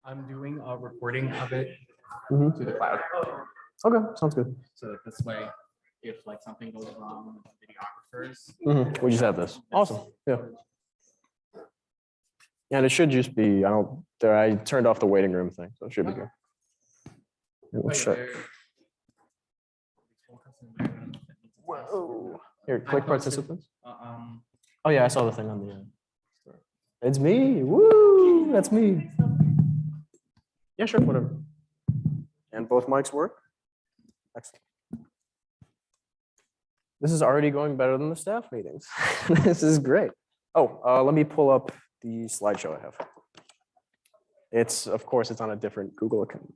I'm doing a recording of it Mhm. to the cloud. Okay, sounds good. So this way, if like something goes wrong with the videographers. We just have this. Awesome. Yeah. And it should just be, I turned off the waiting room thing, so it should be good. We'll check. Whoa. Here, click participants. Oh yeah, I saw the thing on the. It's me. Woo! That's me. Yeah, sure, whatever. And both mics work. Excellent. This is already going better than the staff meetings. This is great. Oh, let me pull up the slideshow I have. Of course, it's on a different Google account.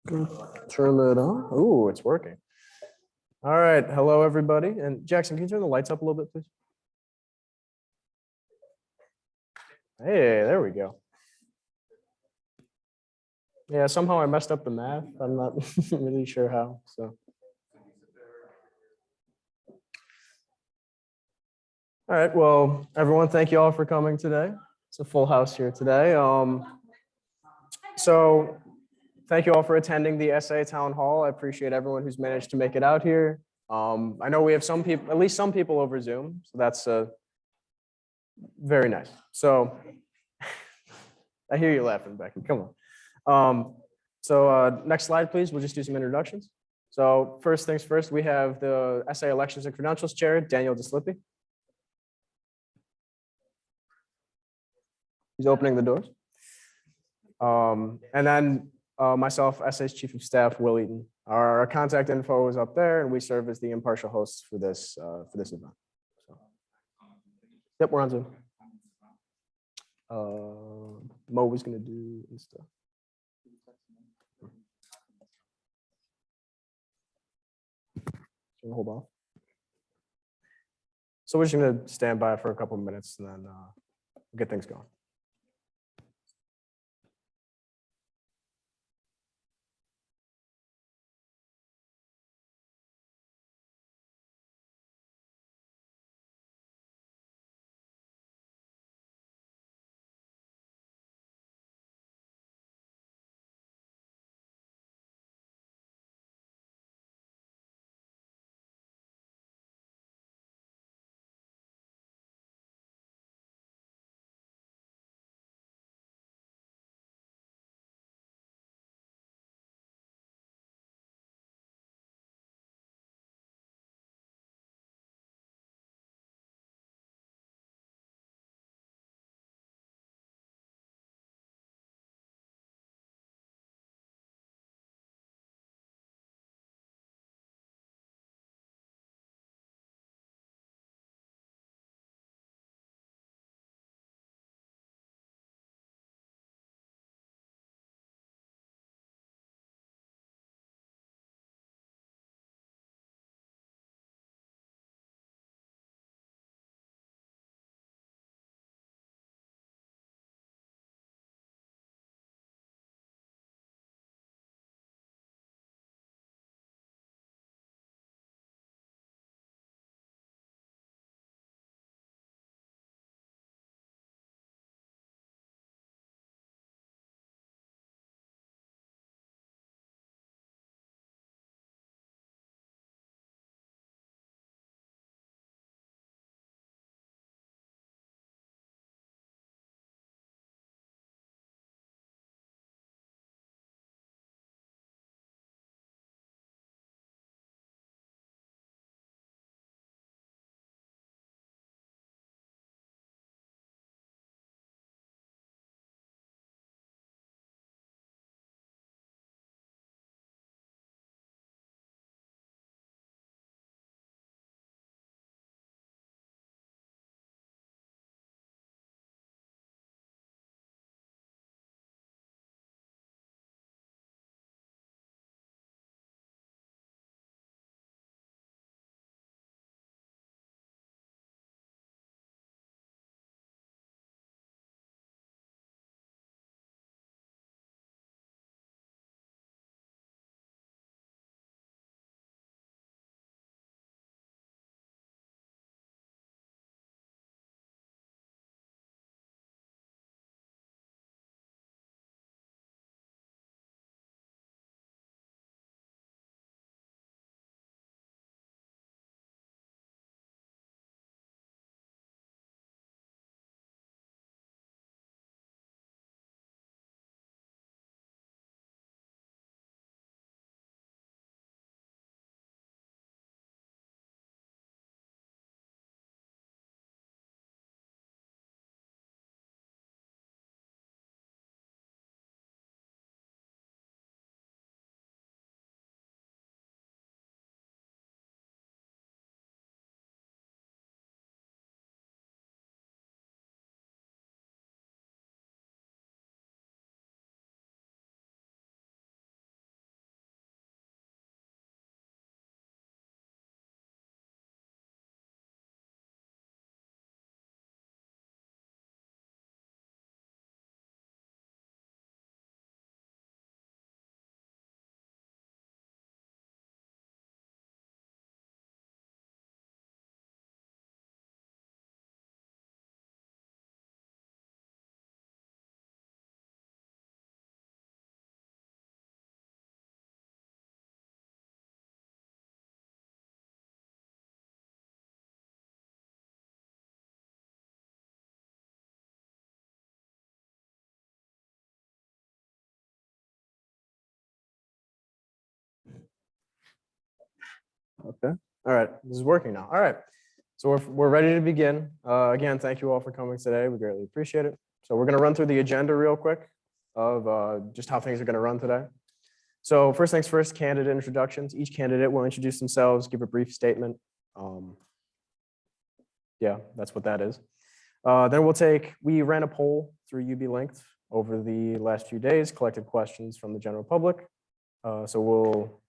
Turn that on. Ooh, it's working. All right. Hello, everybody. And Jackson, can you turn the lights up a little bit, please? Hey, there we go. Yeah, somehow I messed up the math. I'm not really sure how. So. All right. Well, everyone, thank you all for coming today. It's a full house here today. So thank you all for attending the SA Town Hall. I appreciate everyone who's managed to make it out here. I know we have some people, at least some people over Zoom, so that's very nice. So I hear you laughing, Becky. Come on. Next slide, please. We'll just do some introductions. So first things first, we have the SA Elections and Credentials Chair, Daniel DeSlippi. He's opening the doors. And then myself, SA's Chief of Staff, Will Eaton. Our contact info is up there, and we serve as the impartial hosts for this event. So, yep, we're on Zoom. Mo was going to do Insta. Hold off. So we're just going to stand by for a couple of minutes and then get things going. Okay. All right. This is working now. All right. So we're ready to begin. Again, thank you all for coming today. We greatly appreciate it. So we're going to run through the agenda real quick of just how things are going to run today. So first things first, candidate introductions. Each candidate will introduce themselves, give a brief statement. Yeah, that's what that is. Then we ran a poll through UB Linked over the last few days, collected questions from the general public. So we'll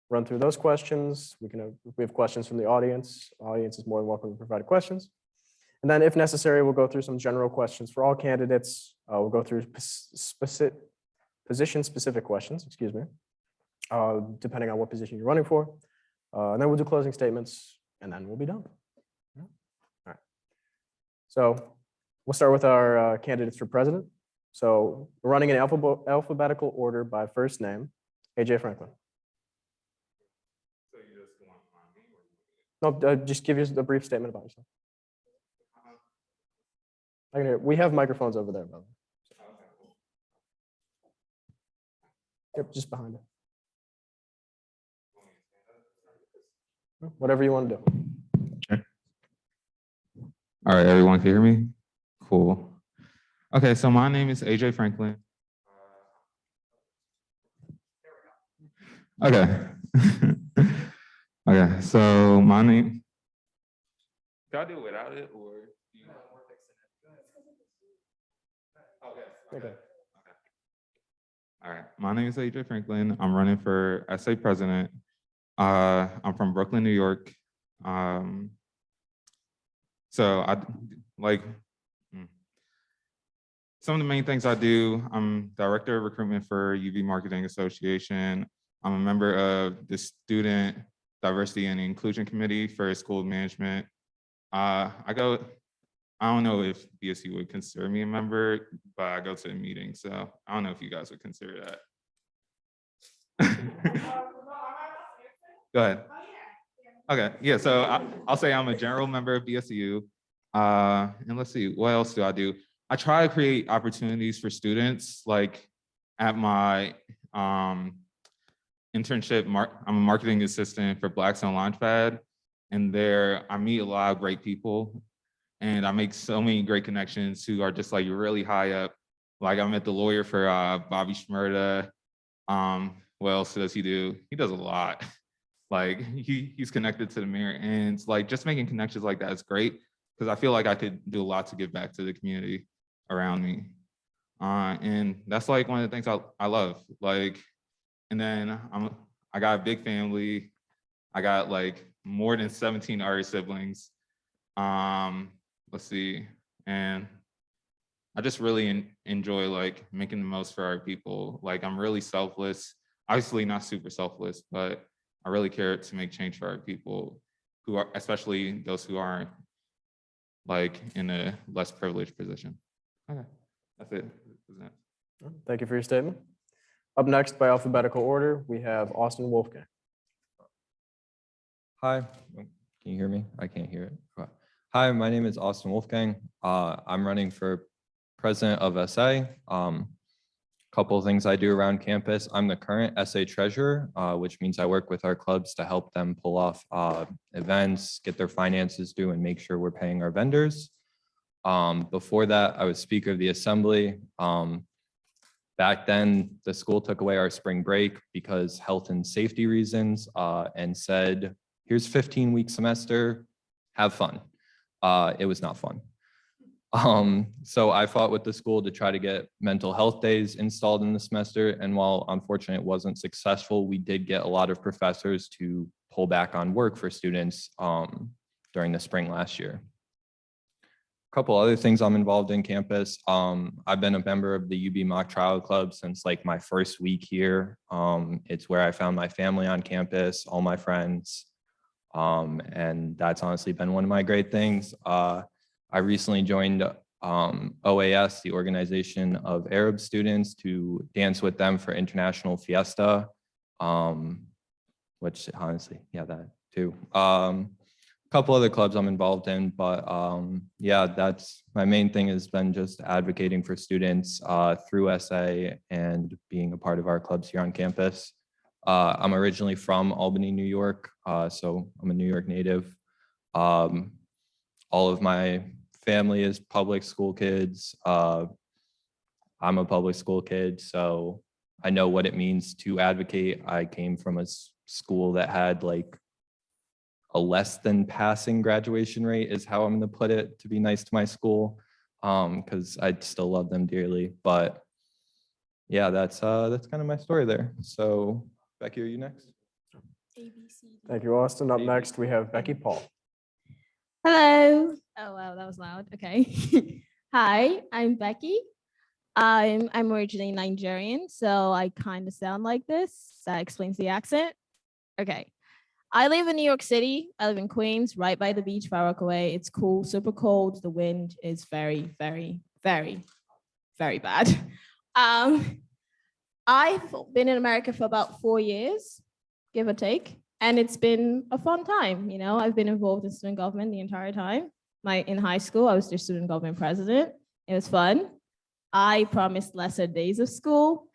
run through those questions. If we have questions from the audience is more than welcome to provide questions. And then if necessary, we'll go through some general questions for all candidates. We'll go through position-specific questions, excuse me, depending on what position you're running for. And then we'll do closing statements, and then we'll be done. All right. So we'll start with our candidates for president. So we're running in alphabetical order by first name. AJ Franklin. So you just want my name or? No, just give us a brief statement about yourself. We have microphones over there, brother. Yep, just behind it. Whatever you want to do. Okay. All right, everyone can hear me? Cool. Okay, so my name is AJ Franklin. Okay. Okay, so my name. Can I do it without it or? Okay. All right. My name is AJ Franklin. I'm running for SA president. I'm from Brooklyn, New York. So I like some of the main things I do. I'm director of recruitment for UV Marketing Association. I'm a member of the Student Diversity and Inclusion Committee for School Management. I don't know if BSU would consider me a member, but I go to the meeting, so I don't know if you guys would consider that. Go ahead. Okay, yeah, so I'll say I'm a general member of BSU. And let's see, what else do I do? I try to create opportunities for students, like at my internship, I'm a marketing assistant for Blackstone Launchpad, and there I meet a lot of great people. And I make so many great connections who are just like really high up. Like I met the lawyer for Bobby Shmurda. What else does he do? He does a lot. Like he's connected to the mayor, and it's like just making connections like that is great because I feel like I could do a lot to give back to the community around me. And that's like one of the things I love. Like, and then I got a big family. I got like more than 17 other siblings. Let's see, and I just really enjoy like making the most for our people. Like I'm really selfless, obviously not super selfless, but I really care to make change for our people who are, especially those who aren't like in a less privileged position. Okay, that's it. Thank you for your statement. Up next by alphabetical order, we have Austin Wolfgang. Hi, can you hear me? I can't hear it. Hi, my name is Austin Wolfgang. I'm running for president of SA. Couple of things I do around campus. I'm the current SA treasurer, which means I work with our clubs to help them pull off events, get their finances due, and make sure we're paying our vendors. Before that, I was speaker of the assembly. Back then, the school took away our spring break because health and safety reasons and said, here's 15-week semester, have fun. It was not fun. So I fought with the school to try to get mental health days installed in the semester. And while unfortunately it wasn't successful, we did get a lot of professors to pull back on work for students during the spring last year. A couple other things I'm involved in campus. I've been a member of the UB Mock Trial Club since like my first week here. It's where I found my family on campus, all my friends. And that's honestly been one of my great things. I recently joined OAS, the Organization of Arab Students, to dance with them for International Fiesta, which honestly, yeah, that too. A couple other clubs I'm involved in, but yeah, that's my main thing has been just advocating for students through SA and being a part of our clubs here on campus. I'm originally from Albany, New York, so I'm a New York native. All of my family is public school kids. I'm a public school kid, so I know what it means to advocate. I came from a school that had like a less than passing graduation rate is how I'm going to put it, to be nice to my school, because I still love them dearly. But yeah, that's kind of my story there. So Becky, are you next? Thank you, Austin. Up next, we have Becky Paul. Hello. Oh, wow, that was loud. Okay. Hi, I'm Becky. I'm originally Nigerian, so I kind of sound like this. That explains the accent. Okay. I live in New York City. I live in Queens, right by the beach, 5 hours away. It's cool, super cold. The wind is very, very, very, very bad. I've been in America for about 4 years, give or take. And it's been a fun time. You know, I've been involved in student government the entire time. In high school, I was the student government president. It was fun. I promised lesser days of school.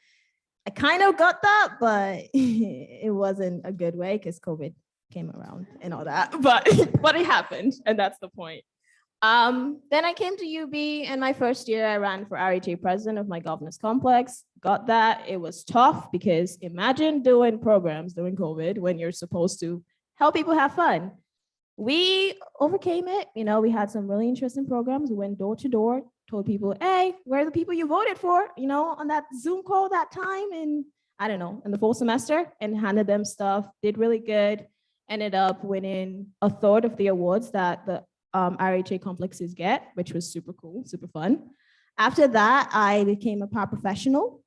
I kind of got that, but it wasn't a good way because COVID came around and all that. But it happened, and that's the point. Then I came to UB, and my first year I ran for RHA president of my governance complex. Got that. It was tough because imagine doing programs during COVID when you're supposed to help people have fun. We overcame it. You know, we had some really interesting programs. We went door to door, told people, hey, where are the people you voted for, you know, on that Zoom call that time in, I don't know, in the fall semester, and handed them stuff, did really good, ended up winning a third of the awards that the RHA complexes get, which was super cool, super fun. After that, I became a paraprofessional,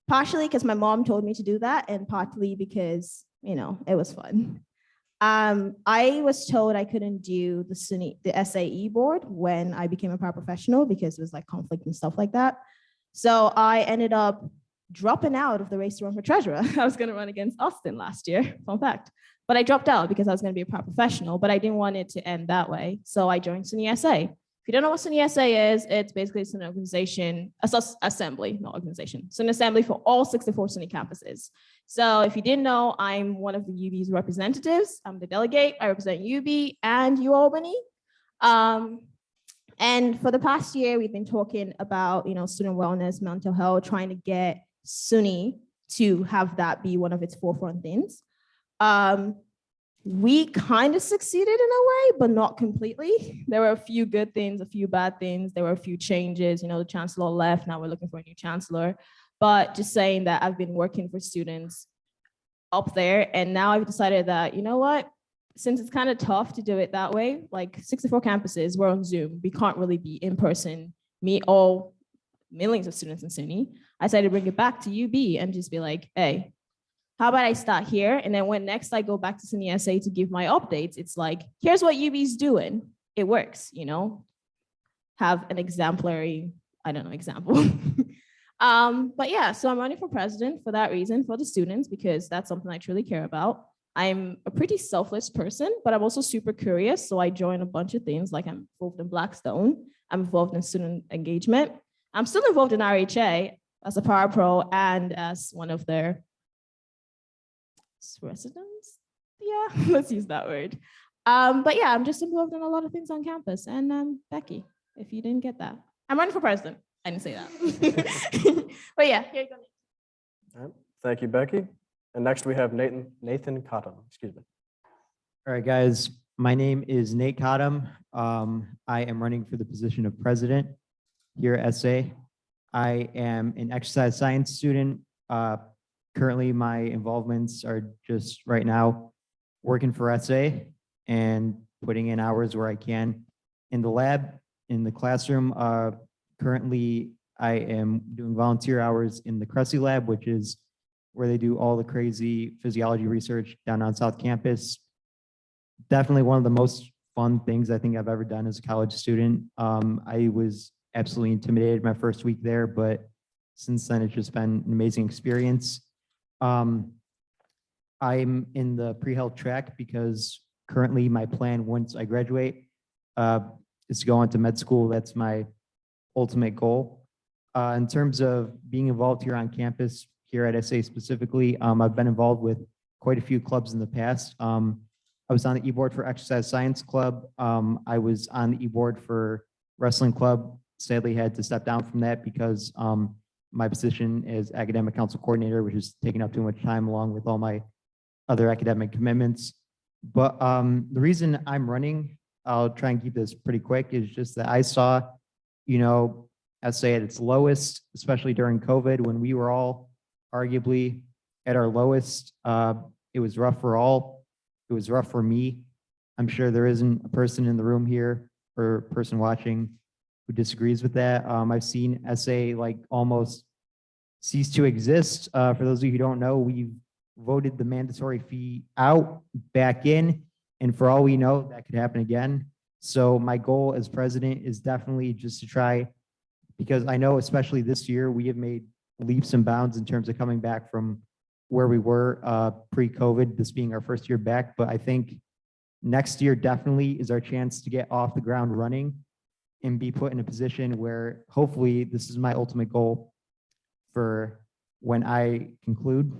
partially because my mom told me to do that, and partly because, you know, it was fun. I was told I couldn't do the SAE board when I became a paraprofessional because it was like conflict and stuff like that. So I ended up dropping out of the race to run for treasurer. I was going to run against Austin last year, fun fact. But I dropped out because I was going to be a paraprofessional, but I didn't want it to end that way. So I joined SUNY SA. If you don't know what SUNY SA is, it's basically an organization, assembly, not organization. It's an assembly for all 64 SUNY campuses. So if you didn't know, I'm one of the UB's representatives. I'm the delegate. I represent UB and UAlbany. And for the past year, we've been talking about, you know, student wellness, mental health, trying to get SUNY to have that be one of its forefront things. We kind of succeeded in a way, but not completely. There were a few good things, a few bad things. There were a few changes. You know, the chancellor left. Now we're looking for a new chancellor. But just saying that I've been working for students up there, and now I've decided that, you know what, since it's kind of tough to do it that way, like 64 campuses, we're on Zoom. We can't really be in person, meet all millions of students in SUNY. I decided to bring it back to UB and just be like, hey, how about I start here? And then when next I go back to SUNY SA to give my updates, it's like, here's what UB's doing. It works, you know, have an exemplary, I don't know, example. But yeah, so I'm running for president for that reason, for the students, because that's something I truly care about. I'm a pretty selfless person, but I'm also super curious. So I join a bunch of things, like I'm involved in Blackstone. I'm involved in student engagement. I'm still involved in RHA as a parapro and as one of their residents. Yeah, let's use that word. But yeah, I'm just involved in a lot of things on campus. And Becky, if you didn't get that, I'm running for president. I didn't say that. But yeah, here you go. All right. Thank you, Becky. And next we have Nathan Cottom. Excuse me. All right, guys. My name is Nate Cottom. I am running for the position of president here at SA. I am an exercise science student. Currently, my involvements are just right now working for SA and putting in hours where I can in the lab, in the classroom. Currently, I am doing volunteer hours in the Cressy lab, which is where they do all the crazy physiology research down on South Campus. Definitely one of the most fun things I think I've ever done as a college student. I was absolutely intimidated my first week there, but since then it's just been an amazing experience. I'm in the pre-health track because currently my plan once I graduate is to go on to med school. That's my ultimate goal. In terms of being involved here on campus, here at SA specifically. I've been involved with quite a few clubs in the past. I was on the e-board for Exercise Science Club. I was on the e-board for Wrestling Club. Sadly, had to step down from that because my position as academic council coordinator, which is taking up too much time along with all my other academic commitments. But the reason I'm running, I'll try and keep this pretty quick, is just that I saw, SA at its lowest, especially during COVID, when we were all arguably at our lowest. It was rough for all. It was rough for me. I'm sure there isn't a person in the room here or person watching who disagrees with that. I've seen SA like almost cease to exist. For those of you who don't know, we've voted the mandatory fee out, back in, and for all we know, that could happen again. So my goal as president is definitely just to try, because I know especially this year, we have made leaps and bounds in terms of coming back from where we were pre-COVID, this being our first year back. But I think next year definitely is our chance to get off the ground running and be put in a position where hopefully this is my ultimate goal for when I conclude,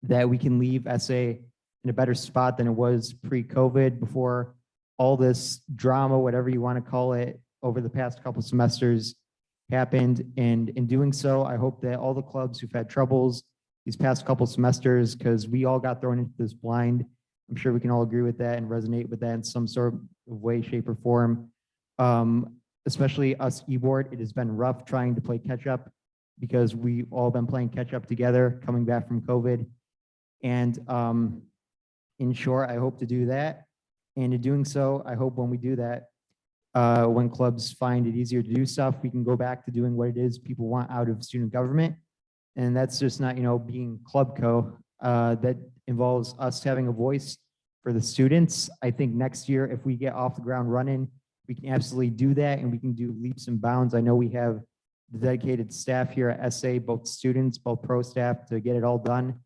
that we can leave SA in a better spot than it was pre-COVID, before all this drama, whatever you want to call it, over the past couple semesters happened. And in doing so, I hope that all the clubs who've had troubles these past couple semesters, because we all got thrown into this blind, I'm sure we can all agree with that and resonate with that in some sort of way, shape, or form. Especially us e-board, it has been rough trying to play catch up, because we've all been playing catch up together coming back from COVID. And in short, I hope to do that. And in doing so, I hope when we do that, when clubs find it easier to do stuff, we can go back to doing what it is people want out of student government. And that's just not, being club co. That involves us having a voice for the students. I think next year, if we get off the ground running, we can absolutely do that, and we can do leaps and bounds. I know we have the dedicated staff here at SA, both students, both pro staff, to get it all done.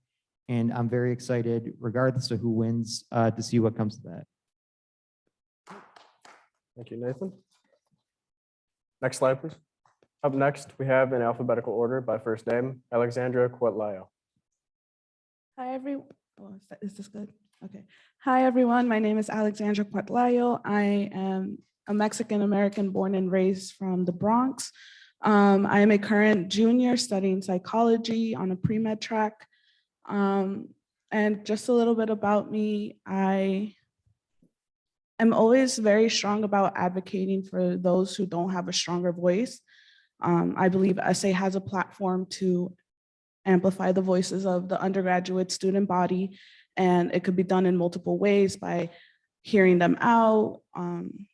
And I'm very excited, regardless of who wins, to see what comes to that. Thank you, Nathan. Next slide, please. Up next, we have in alphabetical order by first name, Alexandra Quetlayo. Hi, everyone. Oh, is this good? Okay. Hi, everyone. My name is Alexandra Quetlayo. I am a Mexican-American born and raised from the Bronx. I am a current junior studying psychology on a pre-med track. And just a little bit about me, I am always very strong about advocating for those who don't have a stronger voice. I believe SA has a platform to amplify the voices of the undergraduate student body, and it could be done in multiple ways by hearing them out,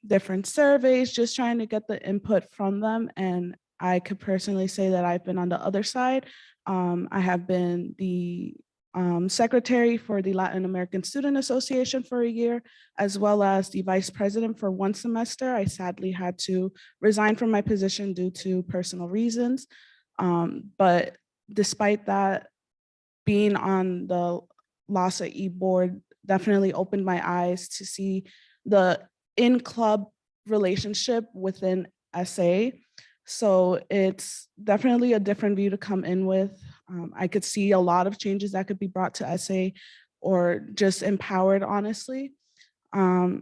different surveys, just trying to get the input from them. And I could personally say that I've been on the other side. I have been the secretary for the Latin American Student Association for a year, as well as the vice president for one semester. I sadly had to resign from my position due to personal reasons. But despite that, being on the LASA e-board definitely opened my eyes to see the in-club relationship within SA. So it's definitely a different view to come in with. I could see a lot of changes that could be brought to SA or just empowered, honestly. I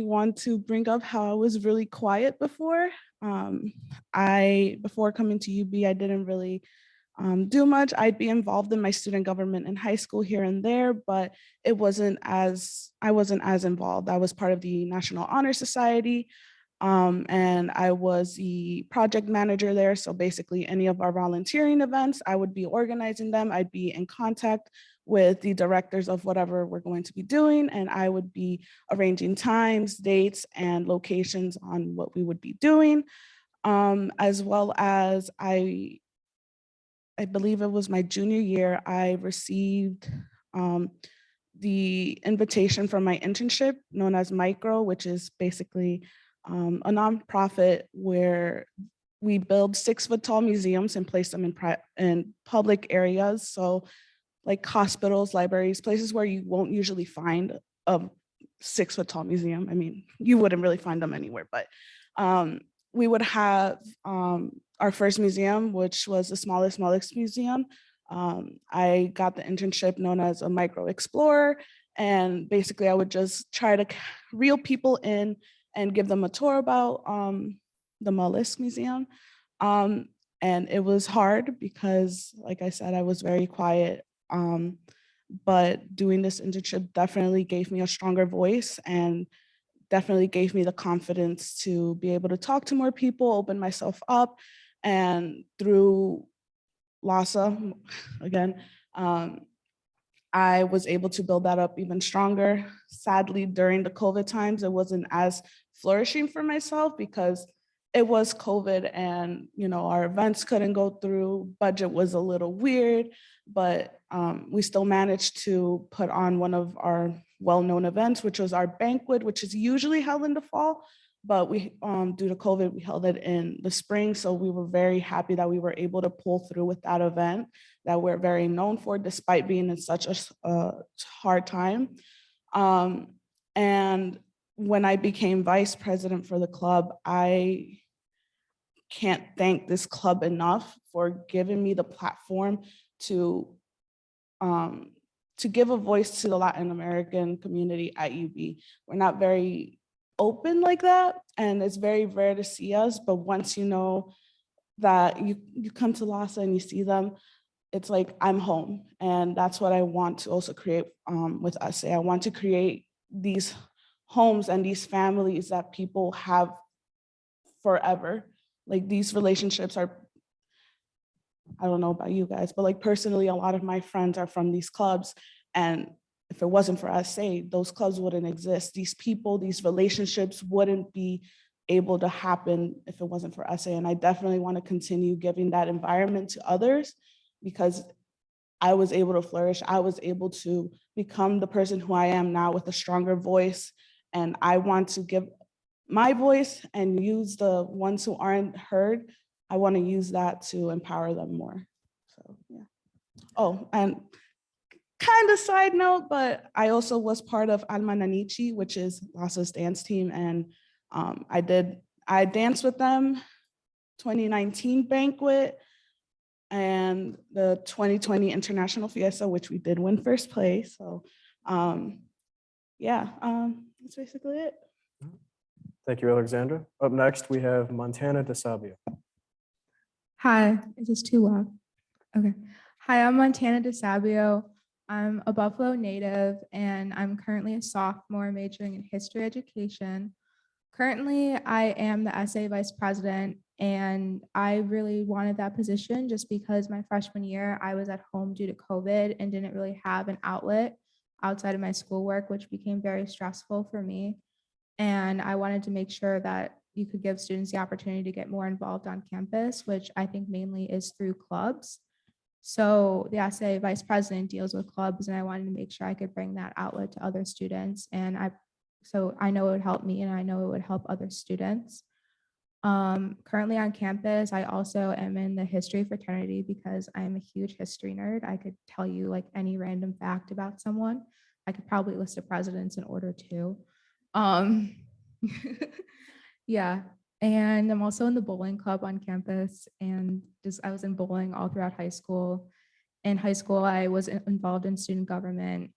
want to bring up how I was really quiet before. Before coming to UB, I didn't really do much. I'd be involved in my student government in high school here and there, but I wasn't as involved. I was part of the National Honor Society. And I was the project manager there. So basically any of our volunteering events, I would be organizing them. I'd be in contact with the directors of whatever we're going to be doing. And I would be arranging times, dates, and locations on what we would be doing. As well as I believe it was my junior year, I received the invitation for my internship known as Micro, which is basically a nonprofit where we build 6-foot-tall museums and place them in public areas. So like hospitals, libraries, places where you won't usually find a 6-foot-tall museum. I mean, you wouldn't really find them anywhere, but we would have our first museum, which was the smallest museum. I got the internship known as a micro explorer. And basically I would just try to reel people in and give them a tour about the mollusk museum. And it was hard because, like I said, I was very quiet. But doing this internship definitely gave me a stronger voice and definitely gave me the confidence to be able to talk to more people, open myself up. And through LASA, again, I was able to build that up even stronger. Sadly, during the COVID times, it wasn't as flourishing for myself because it was COVID and, you know, our events couldn't go through, budget was a little weird, but we still managed to put on one of our well-known events, which was our banquet, which is usually held in the fall, but we, due to COVID, we held it in the spring. So we were very happy that we were able to pull through with that event that we're very known for, despite being in such a hard time. And when I became vice president for the club, I can't thank this club enough for giving me the platform to give a voice to the Latin American community at UB. We're not very open like that, and it's very rare to see us, but once you know that you come to LASA and you see them, it's like I'm home. And that's what I want to also create with SA. I want to create these homes and these families that people have forever. Like these relationships are, I don't know about you guys, but like personally, a lot of my friends are from these clubs. And if it wasn't for SA, those clubs wouldn't exist. These people, these relationships wouldn't be able to happen if it wasn't for SA. And I definitely want to continue giving that environment to others because I was able to flourish. I was able to become the person who I am now with a stronger voice. And I want to give my voice and use the ones who aren't heard. I want to use that to empower them more. So, yeah. Oh, and kind of side note, but I also was part of Alma Nanichi, which is LASA's dance team. And I danced with them 2019 banquet and the 2020 International Fiesta, which we did win first place. So yeah, that's basically it. Thank you, Alexandra. Up next, we have Montana DeSabio. Hi, is this too loud? Okay. Hi, I'm Montana DeSabio. I'm a Buffalo native and I'm currently a sophomore majoring in history education. Currently, I am the SA vice president and I really wanted that position just because my freshman year, I was at home due to COVID and didn't really have an outlet outside of my schoolwork, which became very stressful for me. And I wanted to make sure that you could give students the opportunity to get more involved on campus, which I think mainly is through clubs. So the SA vice president deals with clubs and I wanted to make sure I could bring that outlet to other students. And so I know it would help me and I know it would help other students. Currently on campus, I also am in the history fraternity because I'm a huge history nerd. I could tell you like any random fact about someone. I could probably list the presidents in order too. Yeah, and I'm also in the bowling club on campus and I was in bowling all throughout high school. In high school, I was involved in student government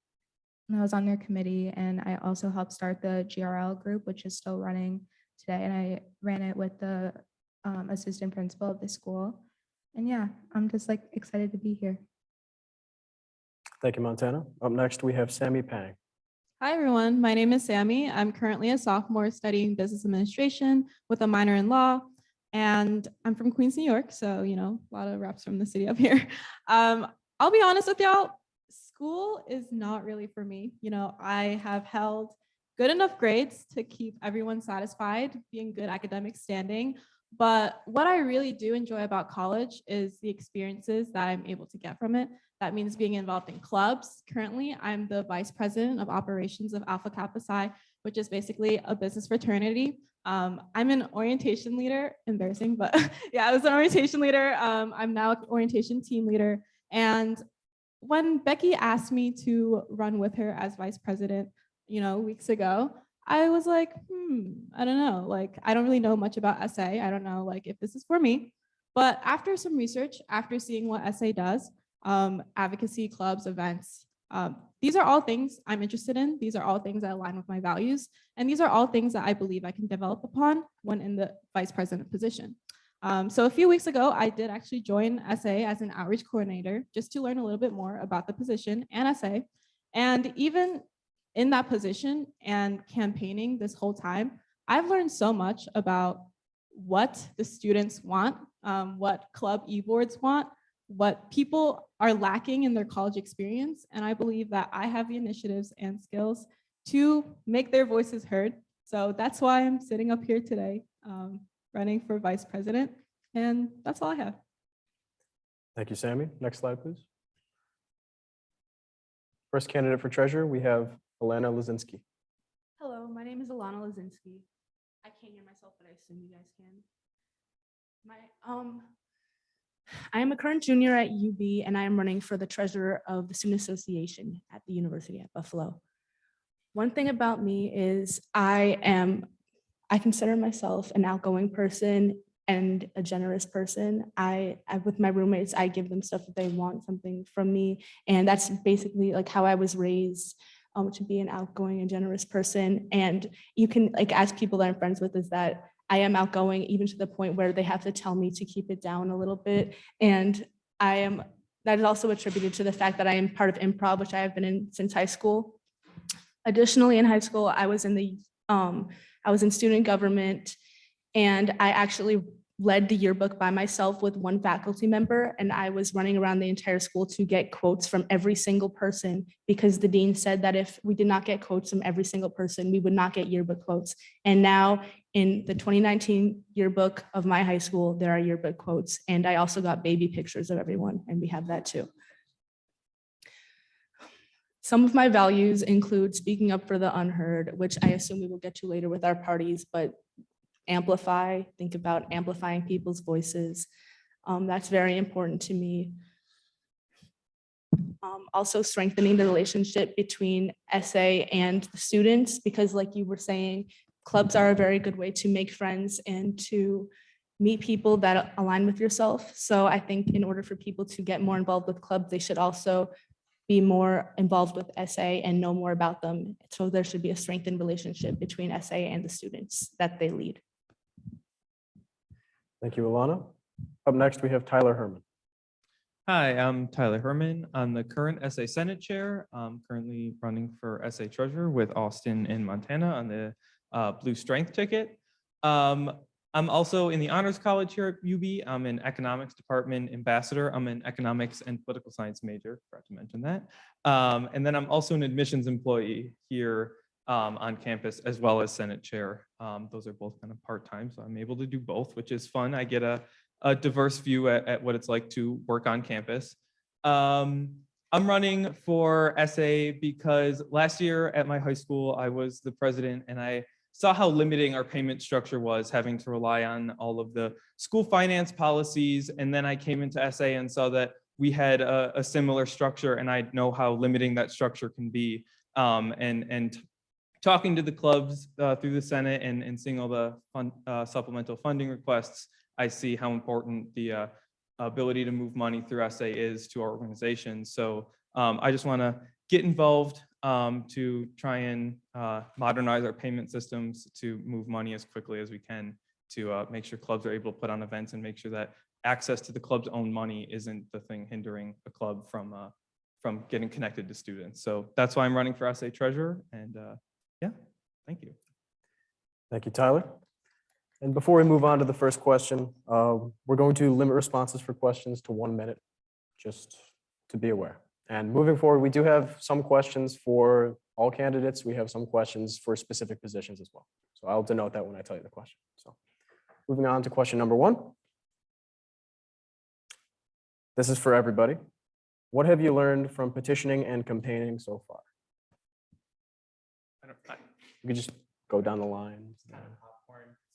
and I was on their committee and I also helped start the GRL group, which is still running today. And I ran it with the assistant principal of the school. And yeah, I'm just like excited to be here. Thank you, Montana. Up next, we have Sammy Pang. Hi, everyone. My name is Sammy. I'm currently a sophomore studying business administration with a minor in law. And I'm from Queens, New York. So, you know, a lot of reps from the city up here. I'll be honest with y'all, school is not really for me. You know, I have held good enough grades to keep everyone satisfied, being good academic standing. But what I really do enjoy about college is the experiences that I'm able to get from it. That means being involved in clubs. Currently, I'm the vice president of operations of Alpha Kappa Psi, which is basically a business fraternity. I'm an orientation leader, embarrassing, but yeah, I was an orientation leader. I'm now an orientation team leader. And when Becky asked me to run with her as vice president, you know, weeks ago, I was like, I don't know. Like, I don't really know much about essay. I don't know like if this is for me. But after some research, after seeing what essay does, advocacy clubs, events, these are all things I'm interested in. These are all things that align with my values. And these are all things that I believe I can develop upon when in the vice president position. So a few weeks ago, I did actually join SA as an outreach coordinator just to learn a little bit more about the position and SA. And even in that position and campaigning this whole time, I've learned so much about what the students want, what club e-boards want, what people are lacking in their college experience. And I believe that I have the initiatives and skills to make their voices heard. So that's why I'm sitting up here today, running for vice president. And that's all I have. Thank you, Sammy. Next slide, please. First candidate for treasurer, we have Alana Lazinski. Hello, my name is Alana Lazinski. I can't hear myself, but I assume you guys can. I am a current junior at UB, and I am running for the treasurer of the Student Association at the University at Buffalo. One thing about me is I consider myself an outgoing person and a generous person. I with my roommates, I give them stuff if they want something from me, and that's basically like how I was raised, to be an outgoing and generous person. And you can like ask people that I'm friends with is that I am outgoing, even to the point where they have to tell me to keep it down a little bit. And that is also attributed to the fact that I am part of improv, which I have been in since high school. Additionally, in high school, I was in student government, and I actually led the yearbook by myself with one faculty member, and I was running around the entire school to get quotes from every single person, because the dean said that if we did not get quotes from every single person, we would not get yearbook quotes. And now in the 2019 yearbook of my high school, there are yearbook quotes, and I also got baby pictures of everyone, and we have that too. Some of my values include speaking up for the unheard, which I assume we will get to later with our parties, but think about amplifying people's voices. That's very important to me. Also strengthening the relationship between SA and the students, because like you were saying, clubs are a very good way to make friends and to meet people that align with yourself. So I think in order for people to get more involved with clubs, they should also be more involved with SA and know more about them. So there should be a strengthened relationship between SA and the students that they lead. Thank you, Alana. Up next, we have Tyler Herman. Hi, I'm Tyler Herman. I'm the current SA Senate Chair. I'm currently running for SA Treasurer with Austin and Montana on the Blue Strength ticket. I'm also in the Honors College here at UB. I'm an Economics Department Ambassador. I'm an Economics and Political Science major, forgot to mention that. And then I'm also an admissions employee here on campus, as well as Senate Chair. Those are both kind of part-time, so I'm able to do both, which is fun. I get a diverse view at what it's like to work on campus. I'm running for SA because last year at my high school, I was the president, and I saw how limiting our payment structure was, having to rely on all of the school finance policies. And then I came into SA and saw that we had a similar structure, and I know how limiting that structure can be. And talking to the clubs through the Senate and seeing all the supplemental funding requests, I see how important the ability to move money through SA is to our organization. So I just want to get involved to try and modernize our payment systems to move money as quickly as we can to make sure clubs are able to put on events and make sure that access to the club's own money isn't the thing hindering a club from getting connected to students. So that's why I'm running for SA Treasurer. And yeah, thank you. Thank you, Tyler. And before we move on to the first question, we're going to limit responses for questions to 1 minute, just to be aware. And moving forward, we do have some questions for all candidates. We have some questions for specific positions as well. So I'll denote that when I tell you the question. So moving on to question number 1. This is for everybody. What have you learned from petitioning and campaigning so far? You could just go down the line.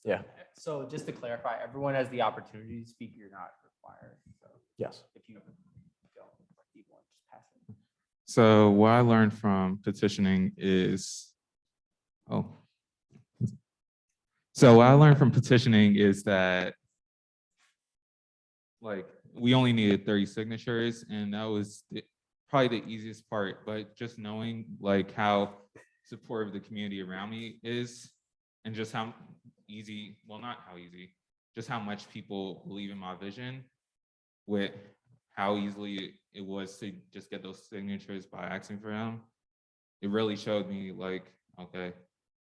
Yeah. So just to clarify, everyone has the opportunity to speak. You're not required. So Yes. if you don't, you want just pass it. So what I learned from petitioning is, So what I learned from petitioning is that like we only needed 30 signatures, and that was probably the easiest part. But just knowing like how supportive the community around me is, and just how easy, well, not how easy, just how much people believe in my vision, with how easily it was to just get those signatures by asking for them, it really showed me like, okay,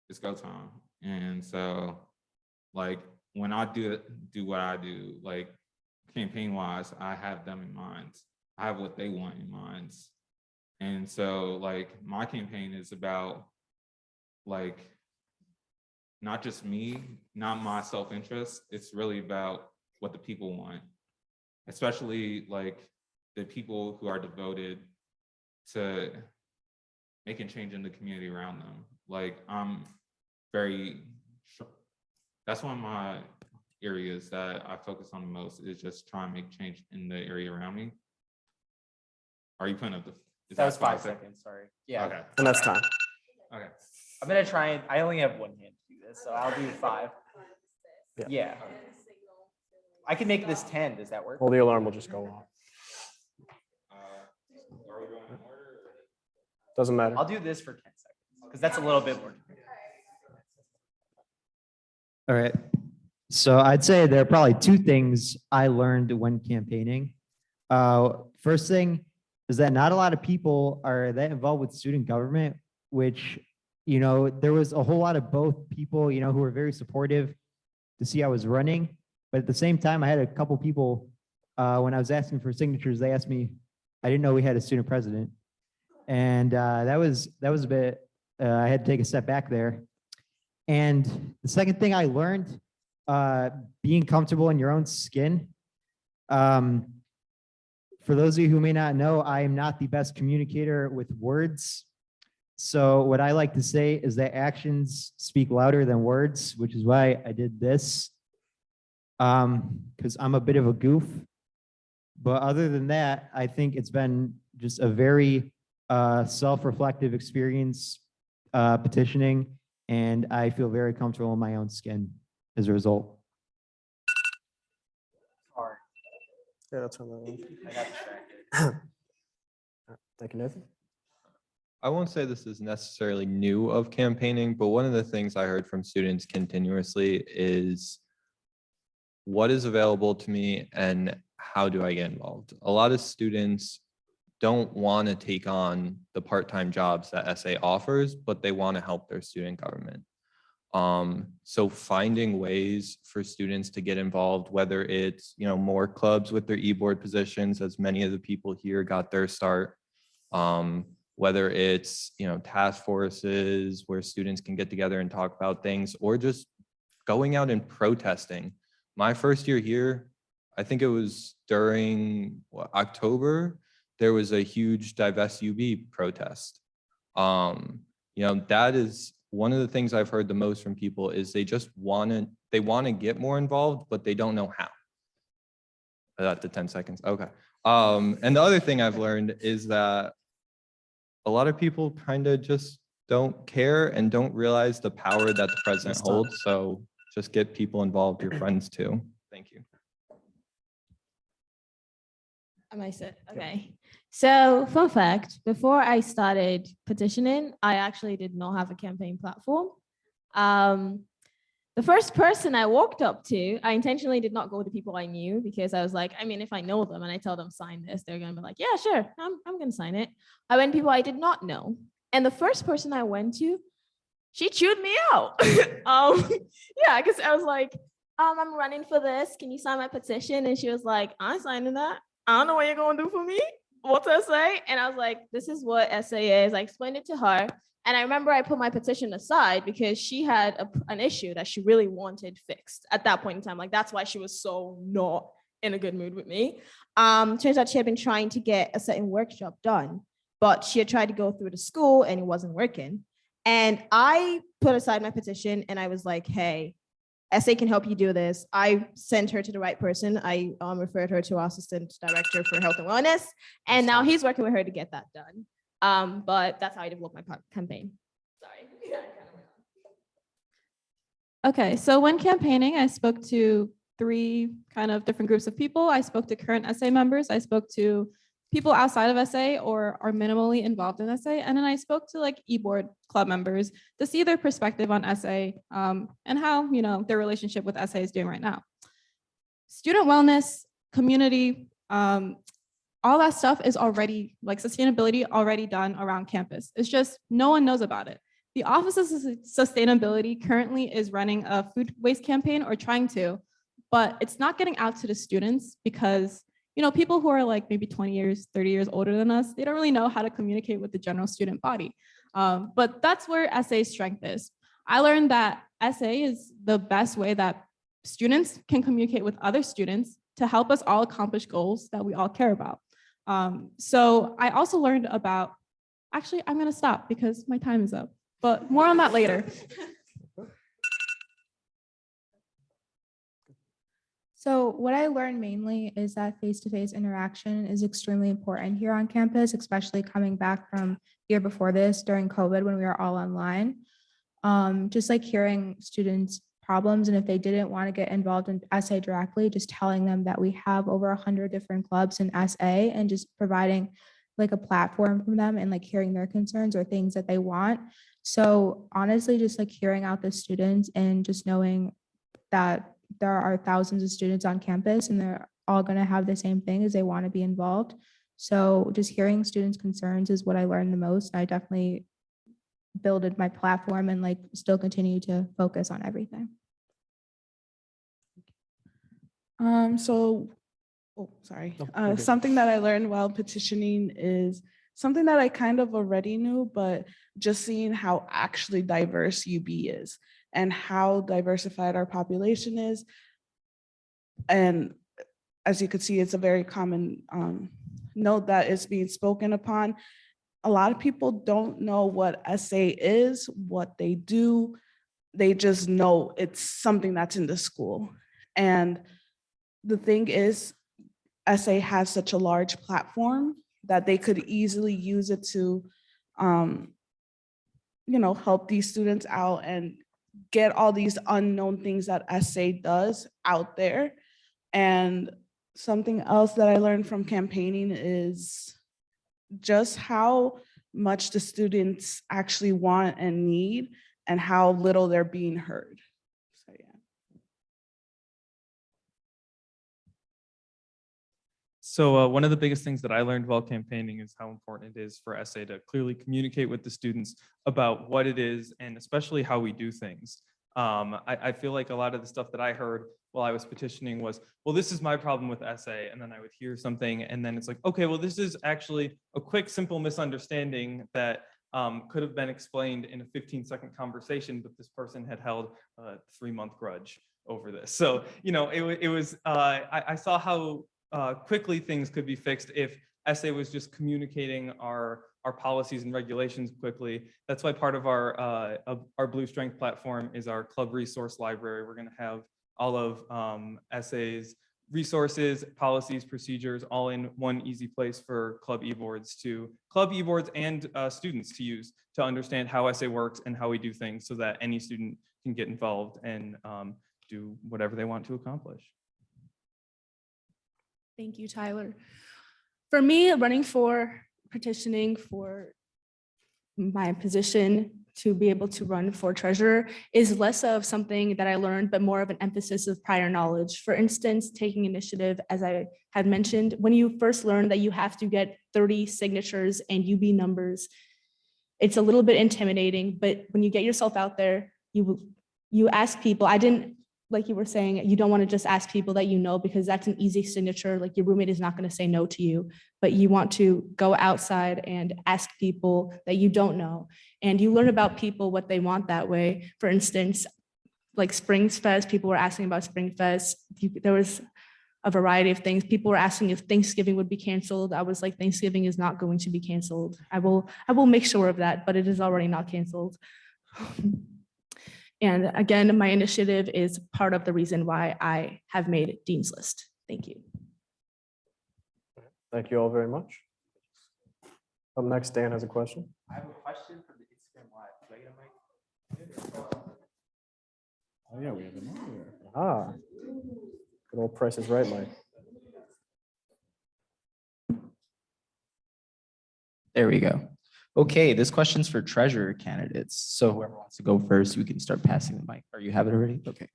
it's go time. And so like when I do what I do, like campaign wise, I have them in mind. I have what they want in mind. And so like my campaign is about like not just me, not my self-interest. It's really about what the people want, especially like the people who are devoted to making change in the community around them. Like I'm very, that's one of my areas that I focus on the most, is just trying to make change in the area around me. Are you putting up the? That was 5 seconds, sorry. Yeah. Okay. And that's time. Okay. I'm gonna try and, I only have one hand to do this, so I'll do 5. Yeah. Yeah. I can make this 10, does that work? Well, the alarm will just go off. Are we going in order? Doesn't matter. I'll do this for 10 seconds, because that's a little bit more. All right. So I'd say there are probably two things I learned when campaigning. First thing is that not a lot of people are that involved with student government, which, you know, there was a whole lot of both people, you know, who were very supportive to see I was running. But at the same time, I had a couple people, when I was asking for signatures, they asked me, I didn't know we had a student president. And that was a bit, I had to take a step back there. And the second thing I learned, being comfortable in your own skin. For those of you who may not know, I am not the best communicator with words. So what I like to say is that actions speak louder than words, which is why I did this. Because I'm a bit of a goof. But other than that, I think it's been just a very self-reflective experience petitioning, and I feel very comfortable in my own skin as a result. Sorry, Yeah, that's on that one. I got distracted. Thank you, Nathan. I won't say this is necessarily new of campaigning, but one of the things I heard from students continuously is what is available to me and how do I get involved? A lot of students don't want to take on the part-time jobs that SA offers, but they want to help their student government. So finding ways for students to get involved, whether it's, you know, more clubs with their e-board positions, as many of the people here got their start, whether it's, you know, task forces where students can get together and talk about things, or just going out and protesting. My first year here, I think it was during October, there was a huge Divest UB protest. You know, that is one of the things I've heard the most from people, is they just want to get more involved, but they don't know how. At the 10 seconds, okay. And the other thing I've learned is that a lot of people kind of just don't care and don't realize the power that the president holds. So just get people involved, your friends too. Thank you. Am I set? Okay. So fun fact, before I started petitioning, I actually did not have a campaign platform. The first person I walked up to, I intentionally did not go to people I knew, because I was like, I mean, if I know them and I tell them sign this, they're gonna be like, yeah, sure, I'm gonna sign it. I went to people I did not know. And the first person I went to, she chewed me out. Yeah, because I was like, I'm running for this. Can you sign my petition? And she was like, I'm signing that. I don't know what you're gonna do for me. What's SA? And I was like, this is what SA is. I explained it to her. And I remember I put my petition aside because she had an issue that she really wanted fixed at that point in time. Like, that's why she was so not in a good mood with me. Turns out she had been trying to get a certain workshop done, but she had tried to go through the school and it wasn't working. And I put aside my petition and I was like, hey, SA can help you do this. I sent her to the right person. I referred her to our assistant director for health and wellness. And now he's working with her to get that done. But that's how I developed my campaign. Sorry. Okay, so when campaigning, I spoke to three kind of different groups of people. I spoke to current SA members. I spoke to people outside of SA or are minimally involved in SA. And then I spoke to like e-board club members to see their perspective on SA and how, their relationship with SA is doing right now. Student wellness, community, all that stuff is already, like sustainability already done around campus. It's just no one knows about it. The Office of Sustainability currently is running a food waste campaign or trying to, but it's not getting out to the students because people who are like maybe 20 years, 30 years older than us, they don't really know how to communicate with the general student body. But that's where SA's strength is. I learned that SA is the best way that students can communicate with other students to help us all accomplish goals that we all care about. So I also learned about, actually, I'm gonna stop because my time is up, but more on that later. So what I learned mainly is that face-to-face interaction is extremely important here on campus, especially coming back from year before this during COVID when we were all online. Just like hearing students' problems, and if they didn't want to get involved in SA directly, just telling them that we have over 100 different clubs in SA and just providing like a platform from them and like hearing their concerns or things that they want. So honestly, just like hearing out the students and just knowing that there are thousands of students on campus and they're all going to have the same thing as they want to be involved. So just hearing students' concerns is what I learned the most. I definitely builded my platform and like still continue to focus on everything. Something that I learned while petitioning is something that I kind of already knew, but just seeing how actually diverse UB is and how diversified our population is. And as you could see, it's a very common note that is being spoken upon. A lot of people don't know what SA is, what they do. They just know it's something that's in the school. And the thing is, SA has such a large platform that they could easily use it to, help these students out and get all these unknown things that SA does out there. And something else that I learned from campaigning is just how much the students actually want and need and how little they're being heard. So yeah. So one of the biggest things that I learned while campaigning is how important it is for SA to clearly communicate with the students about what it is and especially how we do things. I feel like a lot of the stuff that I heard while I was petitioning was, well, this is my problem with SA. And then I would hear something and then it's like, okay, well, this is actually a quick, simple misunderstanding that could have been explained in a 15-second conversation, but this person had held a 3-month grudge over this. So, I saw how quickly things could be fixed if SA was just communicating our policies and regulations quickly. That's why part of our Blue Strength platform is our club resource library. We're going to have all of SA's resources, policies, procedures, all in one easy place for club e-boards and students to use to understand how SA works and how we do things so that any student can get involved and do whatever they want to accomplish. Thank you, Tyler. For me, petitioning for my position to be able to run for treasurer is less of something that I learned, but more of an emphasis of prior knowledge. For instance, taking initiative, as I had mentioned, when you first learn that you have to get 30 signatures and UB numbers, it's a little bit intimidating, but when you get yourself out there, you ask people. I didn't, like you were saying, you don't want to just ask people that you know, because that's an easy signature. Like your roommate is not going to say no to you, but you want to go outside and ask people that you don't know. And you learn about people, what they want that way. For instance, like Springs Fest, people were asking about Spring Fest. There was a variety of things. People were asking if Thanksgiving would be canceled. I was like, Thanksgiving is not going to be canceled. I will make sure of that, but it is already not canceled. And again, my initiative is part of the reason why I have made Dean's List. Thank you. Thank you all very much. Up next, Dan has a question. I have a question for the Instagram Live. Do I get a mic? Oh, yeah, we have them all here. Ah, good old Price is Right, Mike. There we go. Okay, this question's for treasurer candidates. So whoever wants to go first, we can start passing the mic. Or you have it already? Okay.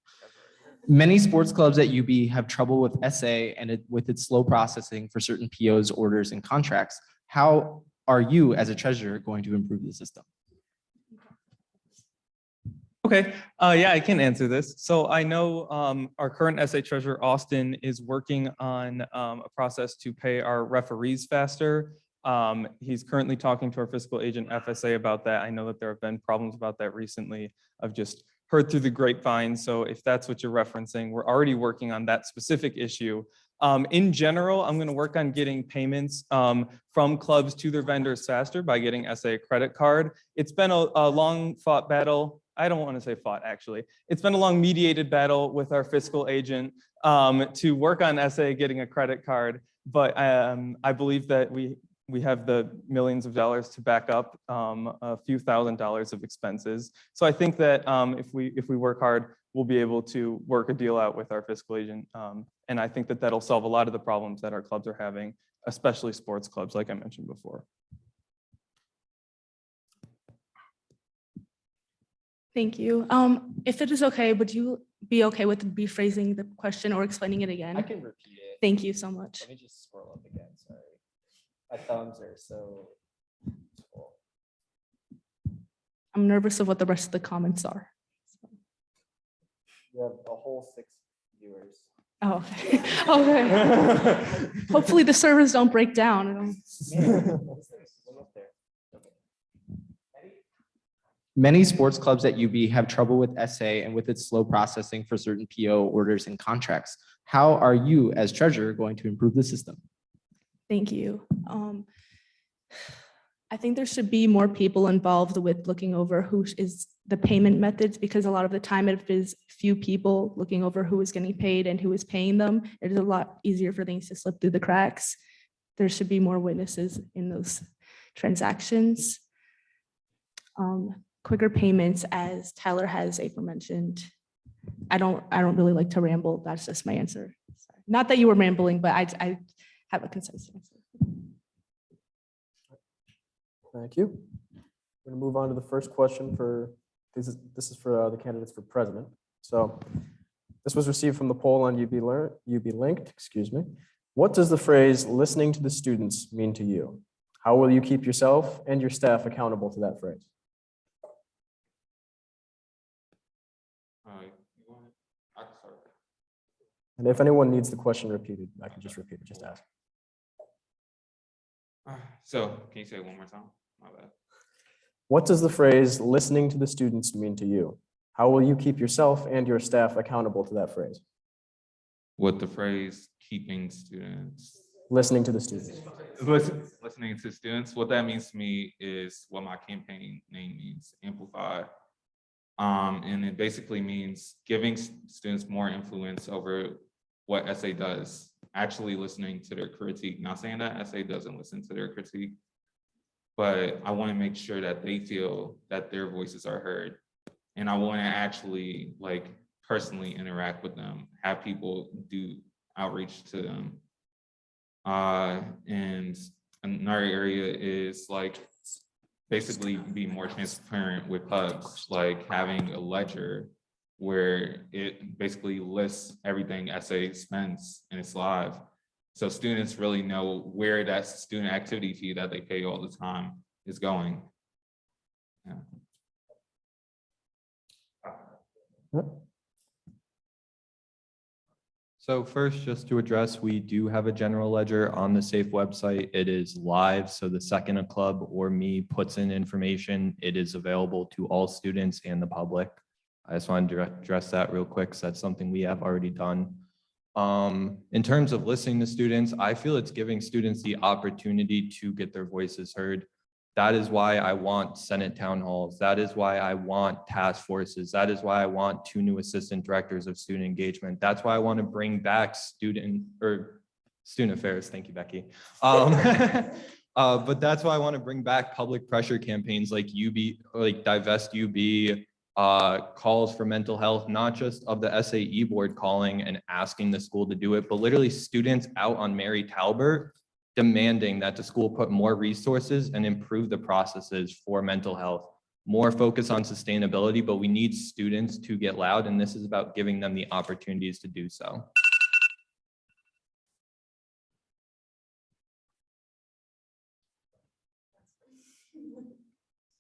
Many sports clubs at UB have trouble with SA and with its slow processing for certain POs, orders, and contracts. How are you as a treasurer going to improve the system? Okay, yeah, I can answer this. So I know our current SA treasurer, Austin, is working on a process to pay our referees faster. He's currently talking to our fiscal agent, FSA, about that. I know that there have been problems about that recently. I've just heard through the grapevine. So if that's what you're referencing, we're already working on that specific issue. In general, I'm going to work on getting payments from clubs to their vendors faster by getting SA a credit card. It's been a long fought battle. I don't want to say fought, actually. It's been a long mediated battle with our fiscal agent to work on SA getting a credit card. But I believe that we have the millions of dollars to back up a few $1,000s of expenses. So I think that if we work hard, we'll be able to work a deal out with our fiscal agent. And I think that that'll solve a lot of the problems that our clubs are having, especially sports clubs, like I mentioned before. Thank you. If it is okay, would you be okay with rephrasing the question or explaining it again? I can repeat it. Tk you so much. Let me just scroll up again, sorry. My thumbs are so full. I'm nervous of what the rest of the comments are. You have a whole 6 viewers. Oh, okay. Okay. Hopefully the servers don't break down. Many sports clubs at UB have trouble with SA and with its slow processing for certain PO orders and contracts. How are you as treasurer going to improve the system? Thank you. I think there should be more people involved with looking over who is the payment methods, because a lot of the time it is few people looking over who is getting paid and who is paying them. It is a lot easier for things to slip through the cracks. There should be more witnesses in those transactions. Quicker payments, as Tyler has aforementioned. I don't really like to ramble. That's just my answer. Sorry. Not that you were rambling, but I have a concise answer. Thank you. We're going to move on to the first question for, this is for the candidates for president. So this was received from the poll on UB Linked, excuse me. What does the phrase listening to the students mean to you? How will you keep yourself and your staff accountable to that phrase? And if anyone needs the question repeated, I can just repeat it, just ask. So can you say it one more time? My bad. What does the phrase listening to the students mean to you? How will you keep yourself and your staff accountable to that phrase? What the phrase keeping students. Listening to the students. Listening to students, what that means to me is what my campaign name means, amplify. And it basically means giving students more influence over what SA does, actually listening to their critique. Not saying that SA doesn't listen to their critique, but I want to make sure that they feel that their voices are heard. And I want to actually personally interact with them, have people do outreach to them. And another area is basically be more transparent with hubs, like having a ledger where it basically lists everything SA spends and it's live. So students really know where that student activity fee that they pay all the time is going. Yeah. So first, just to address, we do have a general ledger on the SAFE website. It is live. So the second a club or me puts in information, it is available to all students and the public. I just wanted to address that real quick, because that's something we have already done. In terms of listening to students, I feel it's giving students the opportunity to get their voices heard. That is why I want Senate town halls. That is why I want task forces. That is why I want 2 new assistant directors of student engagement. That's why I want to bring back student affairs. Thank you, Becky. But that's why I want to bring back public pressure campaigns like UB, like Divest UB, calls for mental health, not just of the SAE board calling and asking the school to do it, but literally students out on Mary Talbert demanding that the school put more resources and improve the processes for mental health, more focus on sustainability, but we need students to get loud, and this is about giving them the opportunities to do so.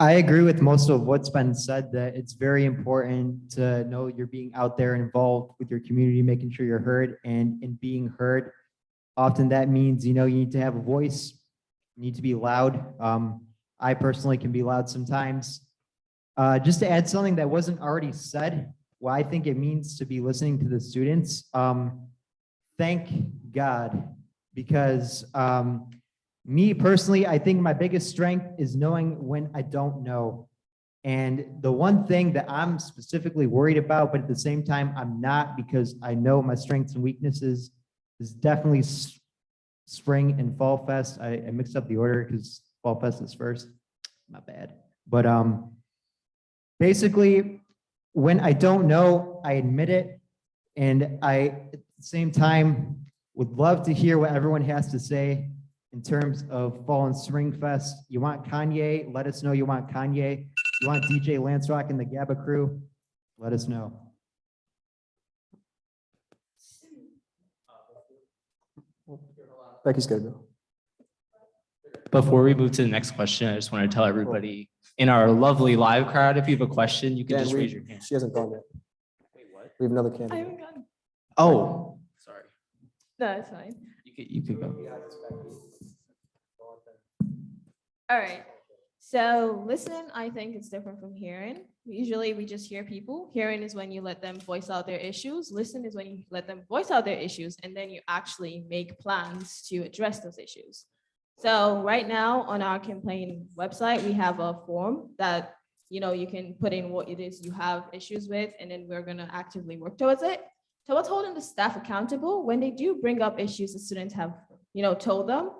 I agree with most of what's been said, that it's very important to know you're being out there and involved with your community, making sure you're heard, and in being heard. Often that means, you need to have a voice, you need to be loud. I personally can be loud sometimes. Just to add something that wasn't already said, what I think it means to be listening to the students. Thank God, because me personally, I think my biggest strength is knowing when I don't know. And the one thing that I'm specifically worried about, but at the same time, I'm not, because I know my strengths and weaknesses, is definitely spring and fall fest. I mixed up the order because fall fest is first. Not bad. But basically, when I don't know, I admit it. And I, at the same time, would love to hear what everyone has to say in terms of Fall and Spring Fest. You want Kanye? Let us know you want Kanye. You want DJ Lance Rock and the Gabba Crew? Let us know. Becky's good to go. Before we move to the next question, I just want to tell everybody in our lovely live crowd, if you have a question, you can Dan, just raise your hand. She hasn't gone yet. Wait, what? We have another I candidate. haven't gotten. Oh, sorry. No, it's fine. You could go. All right. So listening, I think, is different from hearing. Usually we just hear people. Hearing is when you let them voice out their issues. Listen is when you let them voice out their issues, and then you actually make plans to address those issues. So right now on our campaign website, we have a form that, you can put in what it is you have issues with, and then we're going to actively work towards it. Towards holding the staff accountable, when they do bring up issues the students have, told them,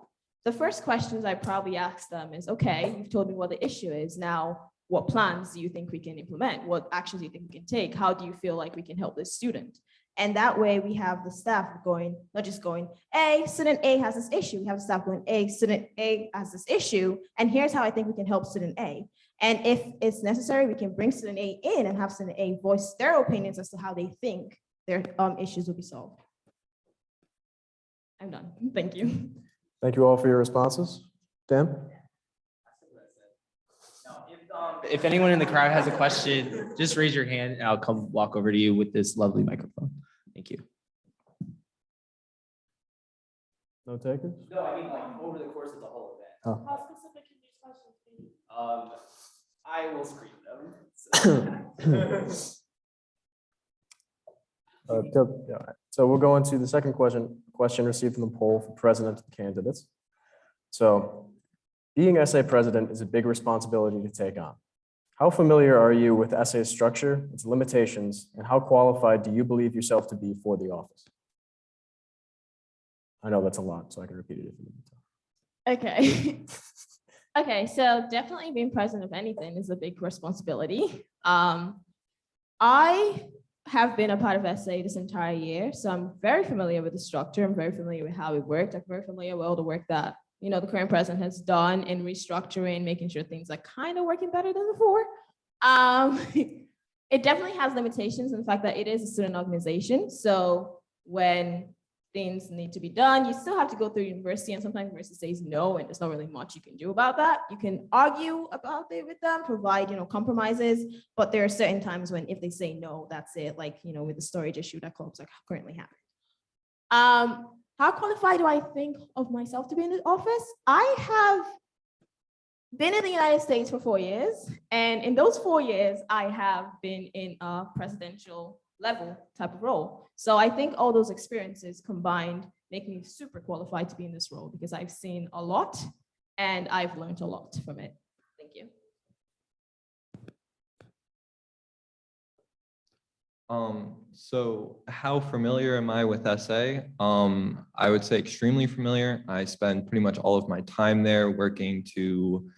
the first questions I probably ask them is, okay, you've told me what the issue is. Now, what plans do you think we can implement? What actions do you think we can take? How do you feel like we can help this student? And that way we have the staff going, not just going, A, student A has this issue. We have the staff going, A, student A has this issue, and here's how I think we can help student A. And if it's necessary, we can bring student A in and have student A voice their opinions as to how they think their issues will be solved. I'm done. Thank you. Thank you all for your responses. Dan? If anyone in the crowd has a question, just raise your hand and I'll come walk over to you with this lovely microphone. Thank you. No takers? No, I mean like over the course of the whole event. Oh. How specific can these questions be? I will screen them. So we'll go into the second question received from the poll for president candidates. So being SA president is a big responsibility to take on. How familiar are you with SA structure, its limitations, and how qualified do you believe yourself to be for the office? I know that's a lot, so I can repeat it if you need to. Okay. Okay, so definitely being president of anything is a big responsibility. I have been a part of SA this entire year, so I'm very familiar with the structure. I'm very familiar with how it worked. I'm very familiar with all the work that the current president has done in restructuring, making sure things are kind of working better than before. It definitely has limitations in the fact that it is a student organization. So when things need to be done, you still have to go through university, and sometimes university says no, and there's not really much you can do about that. You can argue about it with them, provide compromises, but there are certain times when if they say no, that's it, like with the storage issue that clubs are currently having. How qualified do I think of myself to be in the office? I have been in the United States for 4 years, and in those 4 years, I have been in a presidential level type of role. So I think all those experiences combined make me super qualified to be in this role because I've seen a lot and I've learned a lot from it. Thank you. So how familiar am I with SA? I would say extremely familiar. I spend pretty much all of my time there working to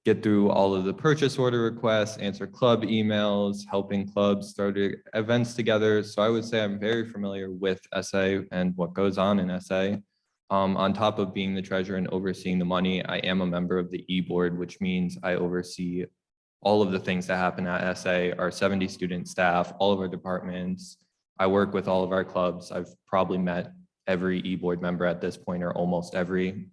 get through all of the purchase order requests, answer club emails, helping clubs start events together. So I would say I'm very familiar with SA and what goes on in SA. On top of being the treasurer and overseeing the money, I am a member of the e-board, which means I oversee all of the things that happen at SA, our 70 student staff, all of our departments. I work with all of our clubs. I've probably met every e-board member at this point, or almost every.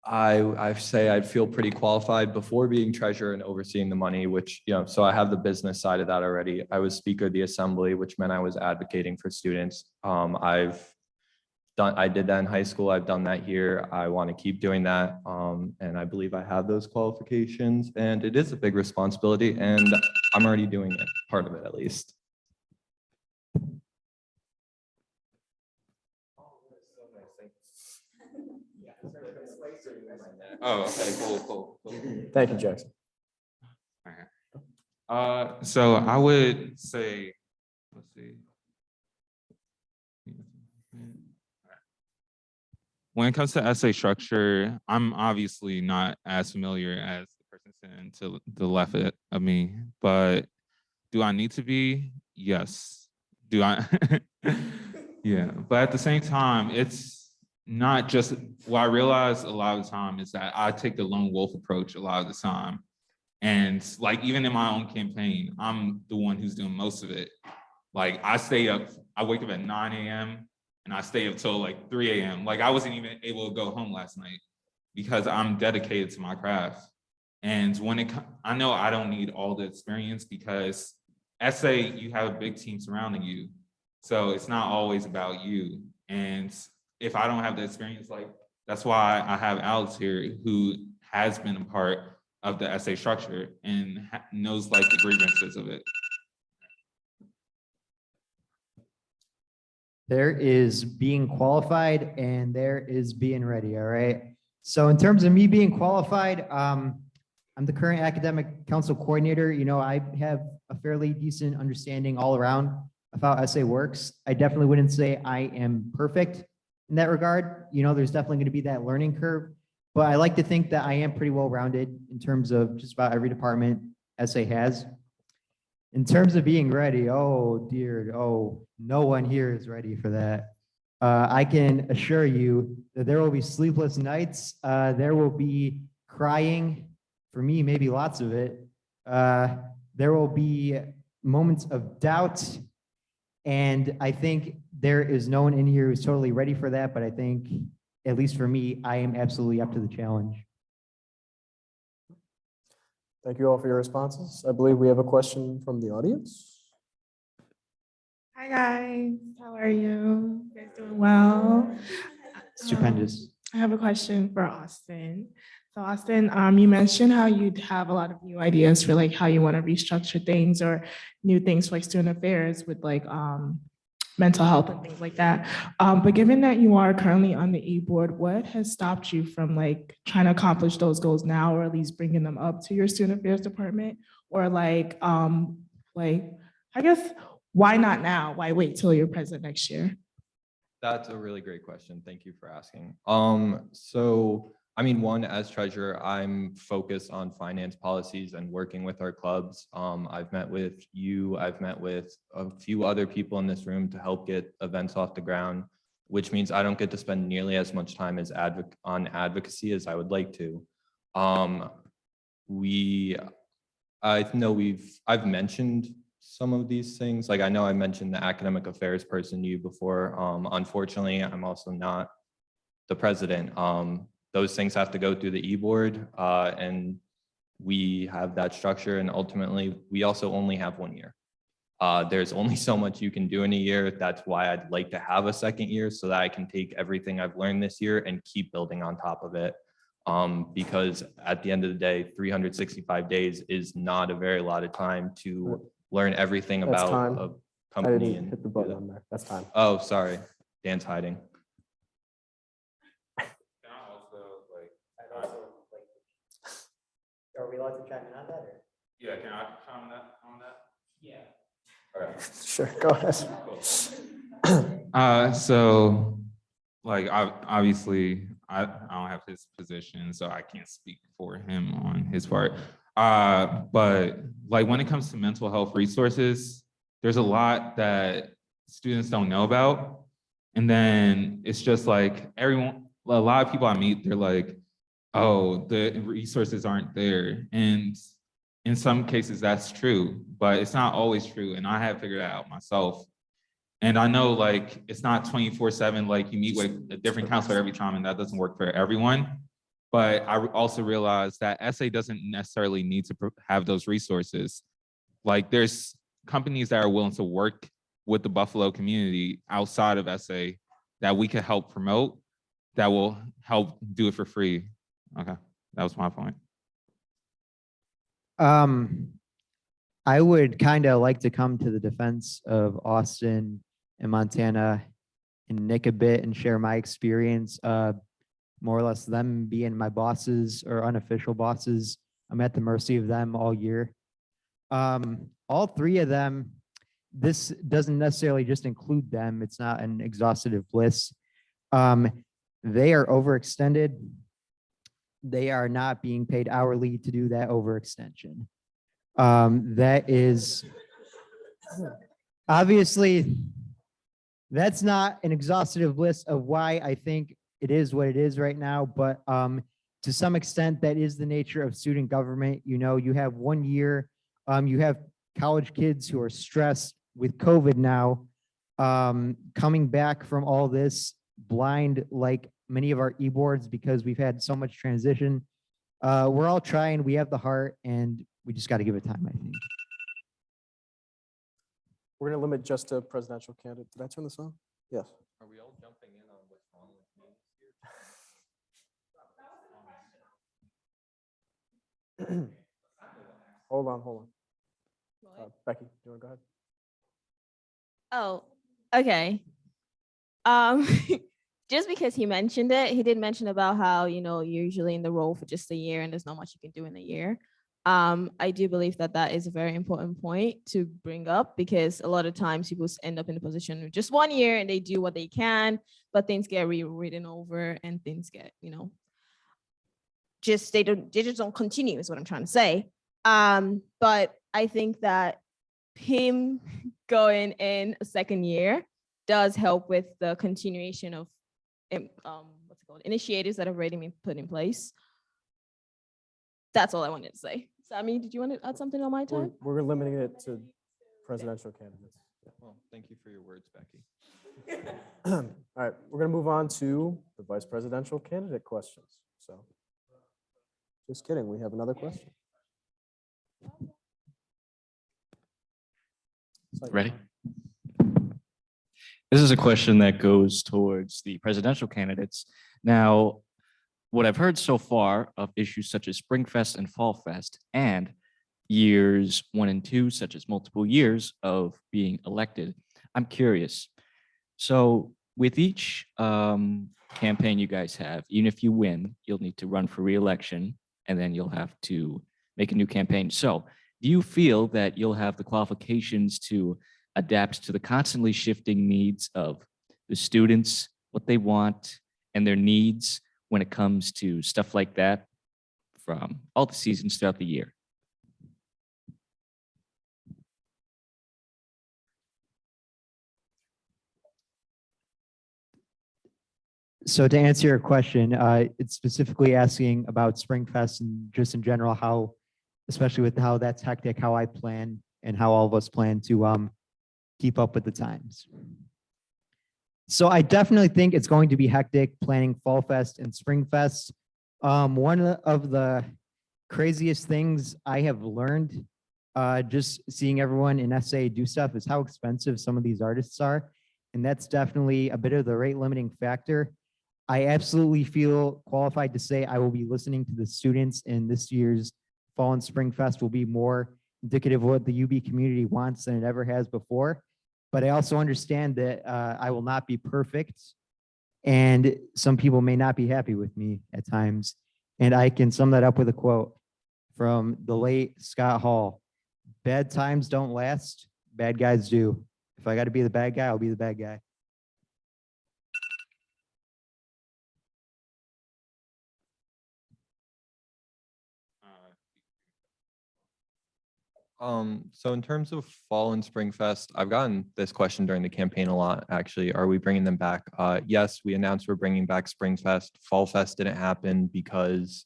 I say I'd feel pretty qualified before being treasurer and overseeing the money, which, so I have the business side of that already. I was speaker of the assembly, which meant I was advocating for students. I did that in high school. I've done that here. I want to keep doing that. And I believe I have those qualifications, and it is a big responsibility, and I'm already doing it, part of it at least. Oh, okay, cool. Thank you, Jackson. So I would say, let's see. When it comes to essay structure, I'm obviously not as familiar as the person sitting to the left of me, but do I need to be? Yes. Do I? Yeah, but at the same time, it's not just, what I realize a lot of the time is that I take the lone wolf approach a lot of the time. And like, even in my own campaign, I'm the one who's doing most of it. Like I wake up at 9 a.m. and I stay up till like 3 a.m. Like I wasn't even able to go home last night because I'm dedicated to my craft. And I know I don't need all the experience because essay, you have a big team surrounding you. So it's not always about you. And if I don't have the experience, like that's why I have Alex here, who has been a part of the essay structure and knows like the grievances of it. There is being qualified and there is being ready, all right? So in terms of me being qualified, I'm the current academic council coordinator. I have a fairly decent understanding all around of how essay works. I definitely wouldn't say I am perfect in that regard. There's definitely going to be that learning curve, but I like to think that I am pretty well-rounded in terms of just about every department essay has. In terms of being ready, oh dear, no one here is ready for that. I can assure you that there will be sleepless nights. There will be crying, for me, maybe lots of it. There will be moments of doubt. And I think there is no one in here who's totally ready for that, but I think, at least for me, I am absolutely up to the challenge. Thank you all for your responses. I believe we have a question from the audience. Hi guys, how are you? You guys doing well? Stupendous. I have a question for Austin. So Austin, you mentioned how you'd have a lot of new ideas for like how you want to restructure things or new things for like student affairs with like mental health and things like that. But given that you are currently on the e-board, what has stopped you from like trying to accomplish those goals now, or at least bringing them up to your student affairs department? Or like I guess, why not now? Why wait till you're president next year? That's a really great question. Thank you for asking. So one, as treasurer, I'm focused on finance policies and working with our clubs. I've met with you, I've met with a few other people in this room to help get events off the ground, which means I don't get to spend nearly as much time as on advocacy as I would like to. I know I've mentioned some of these things. Like I know I mentioned the academic affairs person to you before. Unfortunately, I'm also not the president. Those things have to go through the e-board, and we have that structure. And ultimately, we also only have 1 year. There's only so much you can do in a year. That's why I'd like to have a second year so that I can take everything I've learned this year and keep building on top of it. Because at the end of the day, 365 days is not a very lot of time to learn everything That's about time. a I company. didn't And hit the button on there. That's time. oh, sorry, Dan's hiding. Are we allowed to chime in on that? Yeah, can I comment on that? Yeah. Sure, go ahead. So like obviously I don't have his position, so I can't speak for him on his part. But like when it comes to mental health resources, there's a lot that students don't know about. And then it's just like everyone, a lot of people I meet, they're like, oh, the resources aren't there. And in some cases that's true, but it's not always true. And I have figured it out myself. And I know like it's not 24/7, like you meet with a different counselor every time and that doesn't work for everyone. But I also realized that SA doesn't necessarily need to have those resources. Like there's companies that are willing to work with the Buffalo community outside of SA that we can help promote, that will help do it for free. Okay, that was my point. I would kind of like to come to the defense of Austin and Montana and Nick a bit and share my experience, more or less them being my bosses or unofficial bosses. I'm at the mercy of them all year. All three of them, this doesn't necessarily just include them. It's not an exhaustive list. They are overextended. They are not being paid hourly to do that overextension. That is obviously, that's not an exhaustive list of why I think it is what it is right now, but to some extent, that is the nature of student government. You know, you have 1 year, you have college kids who are stressed with COVID now, coming back from all this blind, like many of our e-boards, because we've had so much transition. We're all trying, we have the heart, and we just got to give it time, I think. We're going to limit just to presidential candidate. Did I turn this on? Yes. Are we all jumping in on what's wrong with me? Hold on. Becky, do you want to go ahead? Oh, okay. Just because he mentioned it, he did mention about how, you know, you're usually in the role for just a year and there's not much you can do in a year. I do believe that that is a very important point to bring up, because a lot of times people end up in a position of just 1 year and they do what they can, but things get rewritten over and things get, you know, they just don't continue is what I'm trying to say. But I think that him going in a second year does help with the continuation of what's it called, initiatives that have already been put in place. That's all I wanted to say. Sammy, did you want to add something on my time? We're limiting it to presidential candidates. Well, thank you for your words, Becky. All right, we're going to move on to the vice presidential candidate questions. So, just kidding, we have another question. Ready? This is a question that goes towards the presidential candidates. Now, what I've heard so far of issues such as Spring Fest and Fall Fest, and years 1 and 2, such as multiple years of being elected, I'm curious. So with each campaign you guys have, even if you win, you'll need to run for re-election, and then you'll have to make a new campaign. So do you feel that you'll have the qualifications to adapt to the constantly shifting needs of the students, what they want, and their needs when it comes to stuff like that from all the seasons throughout the year? So to answer your question, it's specifically asking about Spring Fest and just in general, how, especially with how that's hectic, how I plan and how all of us plan to keep up with the times. So I definitely think it's going to be hectic planning Fall Fest and Spring Fest. One of the craziest things I have learned just seeing everyone in SA do stuff is how expensive some of these artists are. And that's definitely a bit of the rate limiting factor. I absolutely feel qualified to say I will be listening to the students, and this year's Fall and Spring Fest will be more indicative of what the UB community wants than it ever has before. But I also understand that I will not be perfect, and some people may not be happy with me at times. And I can sum that up with a quote from the late Scott Hall: "Bad times don't last, bad guys do. If I got to be the bad guy, I'll be the bad guy." So in terms of Fall and Spring Fest, I've gotten this question during the campaign a lot, actually. Are we bringing them back? Yes, we announced we're bringing back Spring Fest. Fall Fest didn't happen because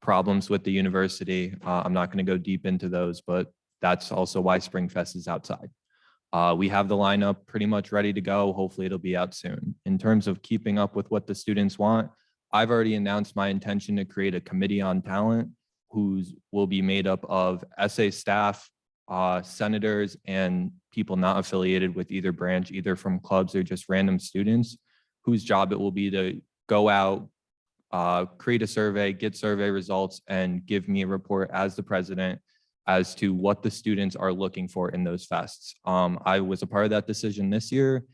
problems with the university. I'm not going to go deep into those, but that's also why Spring Fest is outside. We have the lineup pretty much ready to go. Hopefully it'll be out soon. In terms of keeping up with what the students want, I've already announced my intention to create a committee on talent who's will be made up of SA staff, senators, and people not affiliated with either branch, either from clubs or just random students, whose job it will be to go out, create a survey, get survey results, and give me a report as the president as to what the students are looking for in those fests. I was a part of that decision this year,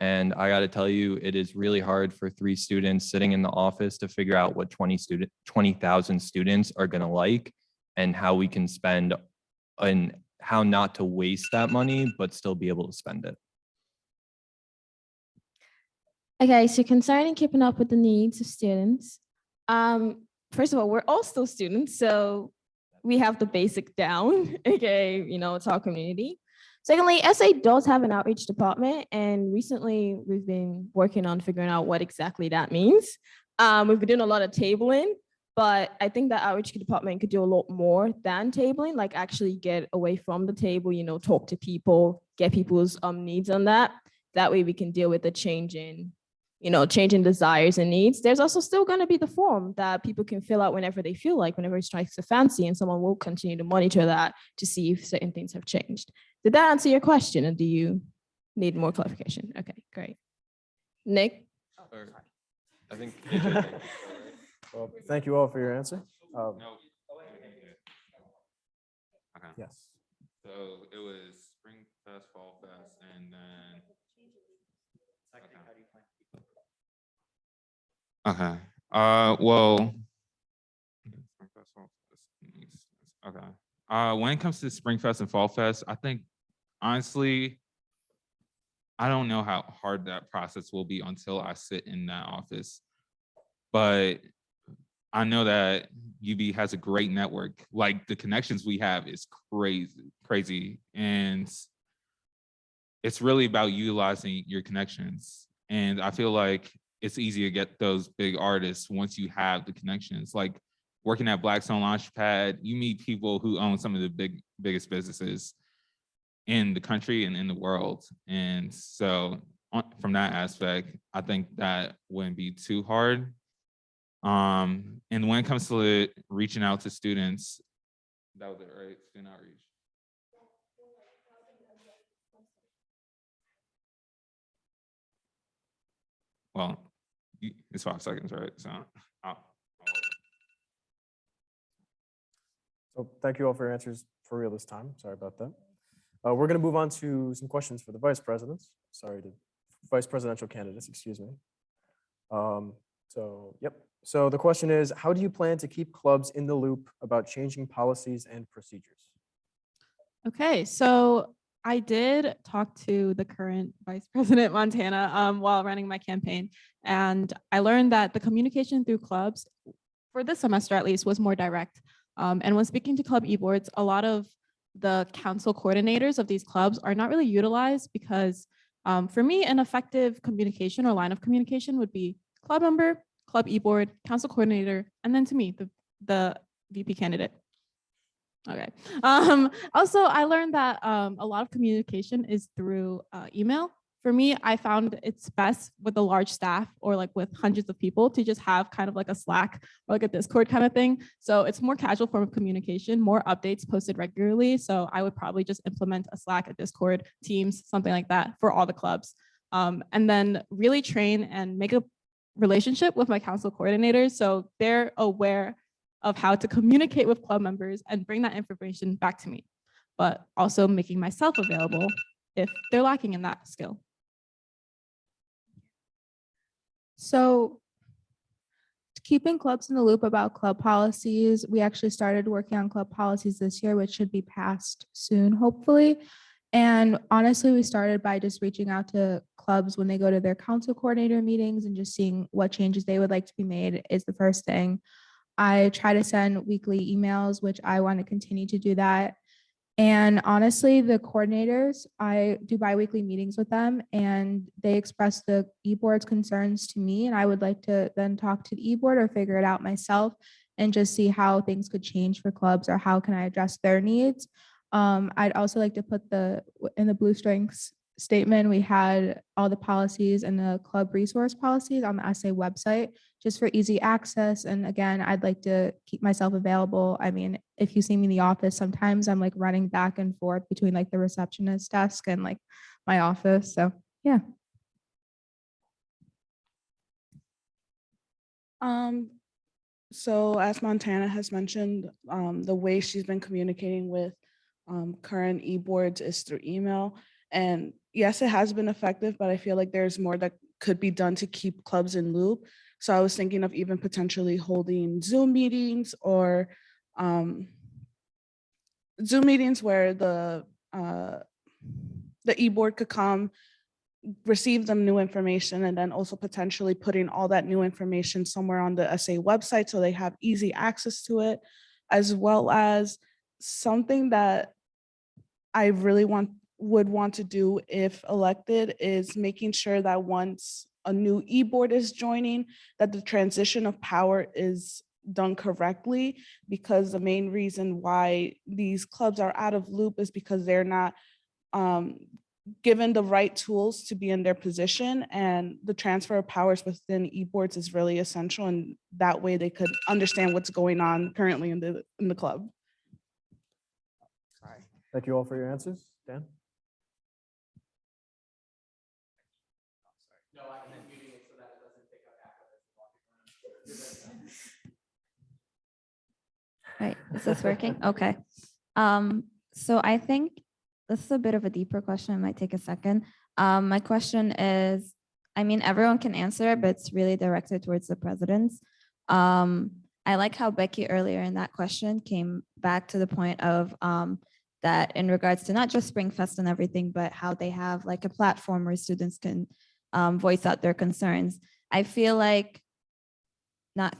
and I got to tell you, it is really hard for 3 students sitting in the office to figure out what 20,000 students are going to like and how we can spend and how not to waste that money, but still be able to spend it. Okay, so concerning keeping up with the needs of students, first of all, we're all still students, so we have the basic down, okay, it's our community. Secondly, SA does have an outreach department, and recently we've been working on figuring out what exactly that means. We've been doing a lot of tabling, but I think that outreach department could do a lot more than tabling, like actually get away from the table, talk to people, get people's needs on that. That way we can deal with the changing desires and needs. There's also still going to be the form that people can fill out whenever they feel like, whenever it strikes a fancy, and someone will continue to monitor that to see if certain things have changed. Did that answer your question, or do you need more clarification? Okay, great. Nick? I think. Well, thank you all for your answer. Okay. Yes. So it was Spring Fest, Fall Fest, and then. Okay. Well. Okay. When it comes to Spring Fest and Fall Fest, I think honestly, I don't know how hard that process will be until I sit in that office. But I know that UB has a great network. Like the connections we have is crazy. And it's really about utilizing your connections. And I feel like it's easy to get those big artists once you have the connections. Like working at Blackstone Launchpad, you meet people who own some of the biggest businesses in the country and in the world. And so from that aspect, I think that wouldn't be too hard. And when it comes to reaching out to students, that was it, right? Student outreach. Well, it's 5 seconds, right? So So thank you all for your answers for real this time. Sorry about that. We're going to move on to some questions for the vice presidents. Vice presidential candidates, excuse me. So the question is, how do you plan to keep clubs in the loop about changing policies and procedures? Okay, so I did talk to the current Vice President Montana while running my campaign, and I learned that the communication through clubs, for this semester at least, was more direct. And when speaking to club e-boards, a lot of the council coordinators of these clubs are not really utilized because for me, an effective communication or line of communication would be club member, club e-board, council coordinator, and then to me, the VP candidate. Okay. Also, I learned that a lot of communication is through email. For me, I found it's best with a large staff or like with hundreds of people to just have kind of like a Slack or like a Discord kind of thing. So it's more casual form of communication, more updates posted regularly. So I would probably just implement a Slack, a Discord, Teams, something like that for all the clubs. And then really train and make a relationship with my council coordinators so they're aware of how to communicate with club members and bring that information back to me, but also making myself available if they're lacking in that skill. So keeping clubs in the loop about club policies, we actually started working on club policies this year, which should be passed soon, hopefully. And honestly, we started by just reaching out to clubs when they go to their council coordinator meetings and just seeing what changes they would like to be made is the first thing. I try to send weekly emails, which I want to continue to do that. And honestly, the coordinators, I do biweekly meetings with them and they express the e-board's concerns to me. And I would like to then talk to the e-board or figure it out myself and just see how things could change for clubs or how can I address their needs. I'd also like to put in the Blue Strengths statement, we had all the policies and the club resource policies on the SA website just for easy access. And again, I'd like to keep myself available. I mean, if you see me in the office, sometimes I'm like running back and forth between like the receptionist desk and like my office. So yeah. So as Montana has mentioned, the way she's been communicating with current e-boards is through email. And yes, it has been effective, but I feel like there's more that could be done to keep clubs in loop. So I was thinking of even potentially holding Zoom meetings or Zoom meetings where the e-board could come, receive them new information, and then also potentially putting all that new information somewhere on the SA website so they have easy access to it, as well as something that I really would want to do if elected is making sure that once a new e-board is joining, that the transition of power is done correctly, because the main reason why these clubs are out of loop is because they're not given the right tools to be in their position, and the transfer of powers within e-boards is really essential, and that way they could understand what's going on currently in the club. Thank you all for your answers. Dan? Right, is this working? Okay. So I think this is a bit of a deeper question. It might take a second. My question is, I mean, everyone can answer it, but it's really directed towards the presidents. I like how Becky earlier in that question came back to the point of that in regards to not just Spring Fest and everything, but how they have like a platform where students can voice out their concerns. I feel like, not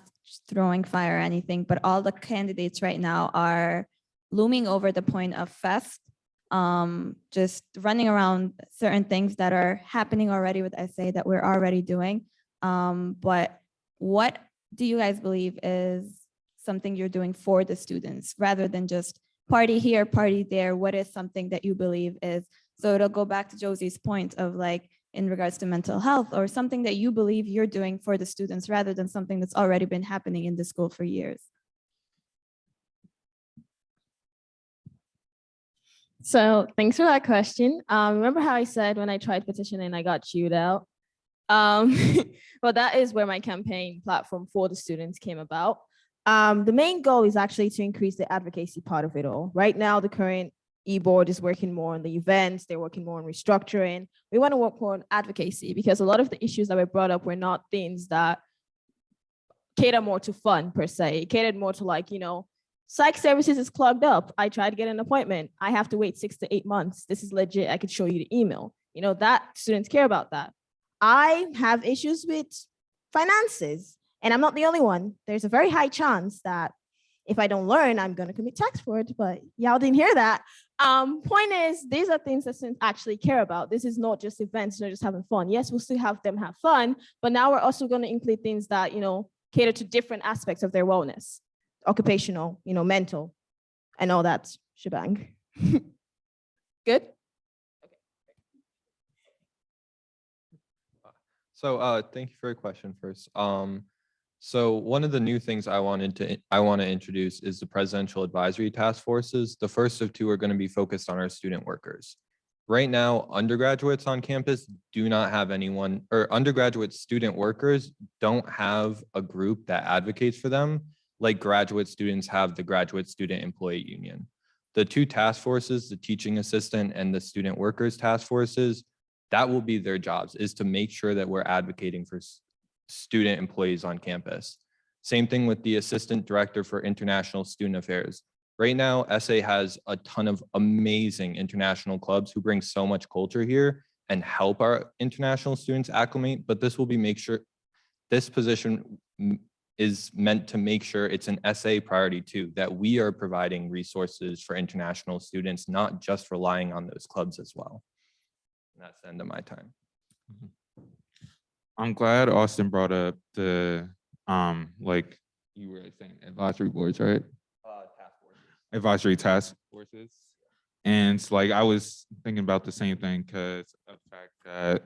throwing fire or anything, but all the candidates right now are looming over the point of Fest, just running around certain things that are happening already with SA that we're already doing. But what do you guys believe is something you're doing for the students rather than just party here, party there? What is something that you believe is, so it'll go back to Josie's point of like, in regards to mental health, or something that you believe you're doing for the students rather than something that's already been happening in the school for years? So thanks for that question. Remember how I said when I tried petitioning, I got chewed out? Well, that is where my campaign platform for the students came about. The main goal is actually to increase the advocacy part of it all. Right now, the current e-board is working more on the events, they're working more on restructuring. We want to work more on advocacy because a lot of the issues that were brought up were not things that cater more to fun per se. It catered more to like, you know, psych services is clogged up. I tried to get an appointment. I have to wait 6 to 8 months. This is legit. I could show you the email. You know, that students care about that. I have issues with finances, and I'm not the only one. There's a very high chance that if I don't learn, I'm going to commit tax fraud, but y'all didn't hear that. Point is, these are things that students actually care about. This is not just events, not just having fun. Yes, we'll still have them have fun, but now we're also going to include things that, you know, cater to different aspects of their wellness, occupational, you know, mental, and all that shebang. Good? So thank you for your question first. So one of the new things I want to introduce is the presidential advisory task forces. The first of two are going to be focused on our student workers. Right now, undergraduates on campus do not have anyone, or undergraduate student workers don't have a group that advocates for them like graduate students have the Graduate Student Employee Union. The two task forces, the teaching assistant and the student workers task forces, that will be their jobs, is to make sure that we're advocating for student employees on campus. Same thing with the assistant director for international student affairs. Right now, SA has a ton of amazing international clubs who bring so much culture here and help our international students acclimate, but this will be this position is meant to make sure it's an SA priority too, that we are providing resources for international students, not just relying on those clubs as well. And that's the end of my time. I'm glad Austin brought up the like you were saying advisory boards, right? Advisory task forces. And it's like I was thinking about the same thing because of the fact that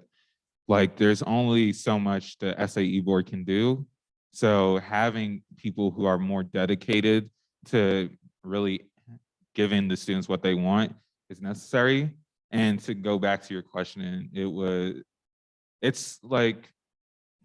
like there's only so much the SAE board can do. So having people who are more dedicated to really giving the students what they want is necessary. And to go back to your question, it's like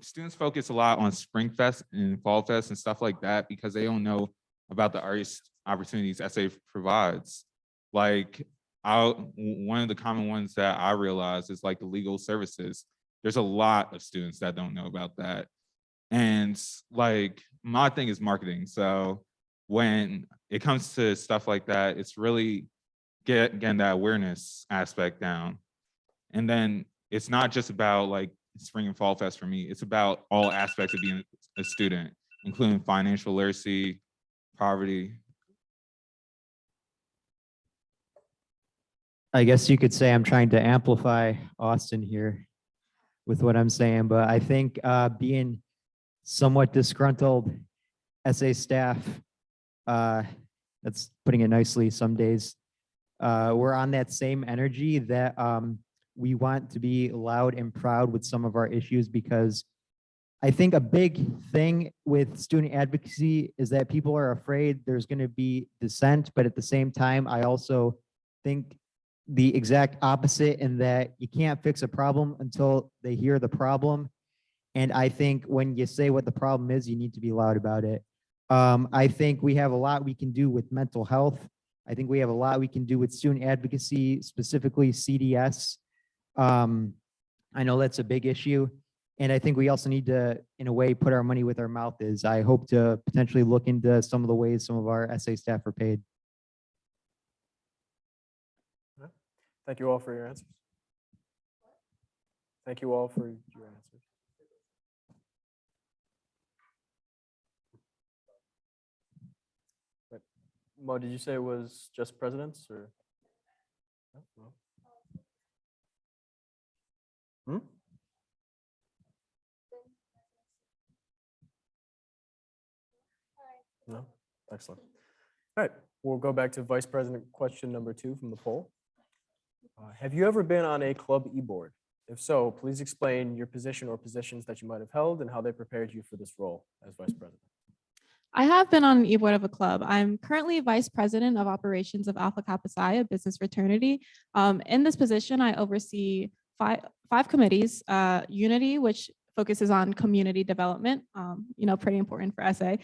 students focus a lot on Spring Fest and Fall Fest and stuff like that because they don't know about the artist opportunities SA provides. Like one of the common ones that I realize is like the legal services. There's a lot of students that don't know about that. And like my thing is marketing. So when it comes to stuff like that, it's really getting that awareness aspect down. And then it's not just about like Spring and Fall Fest for me. It's about all aspects of being a student, including financial literacy, poverty. I guess you could say I'm trying to amplify Austin here with what I'm saying, but I think being somewhat disgruntled SA staff, that's putting it nicely some days, we're on that same energy that we want to be loud and proud with some of our issues, because I think a big thing with student advocacy is that people are afraid there's going to be dissent, but at the same time, I also think the exact opposite, in that you can't fix a problem until they hear the problem. And I think when you say what the problem is, you need to be loud about it. I think we have a lot we can do with mental health. I think we have a lot we can do with student advocacy, specifically CDS. I know that's a big issue. And I think we also need to, in a way, put our money where our mouth is. I hope to potentially look into some of the ways some of our SA staff are paid. Thank you all for your answers. Thank you all for your answers. Right. Mo, did you say it was just presidents or? No? Hmm? No? Excellent. All right, we'll go back to Vice President question number 2 from the poll. Have you ever been on a club e-board? If so, please explain your position or positions that you might have held and how they prepared you for this role as Vice President. I have been on an e-board of a club. I'm currently Vice President of Operations of Alpha Kappa Psi, a business fraternity. In this position, I oversee five committees, Unity, which focuses on community development, pretty important for SA,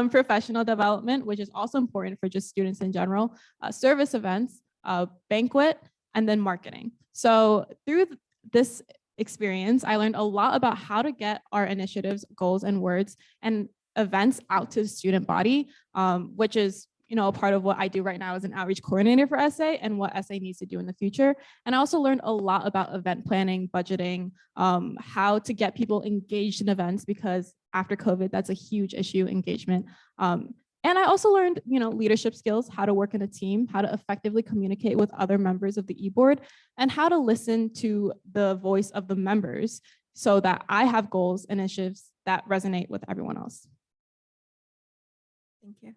professional development, which is also important for just students in general, service events, banquet, and then marketing. So through this experience, I learned a lot about how to get our initiatives, goals, and words and events out to the student body, which is a part of what I do right now as an outreach coordinator for SA and what SA needs to do in the future. And I also learned a lot about event planning, budgeting, how to get people engaged in events, because after COVID, that's a huge issue, engagement. And I also learned, leadership skills, how to work in a team, how to effectively communicate with other members of the e-board, and how to listen to the voice of the members so that I have goals, initiatives that resonate with everyone else. Thank you.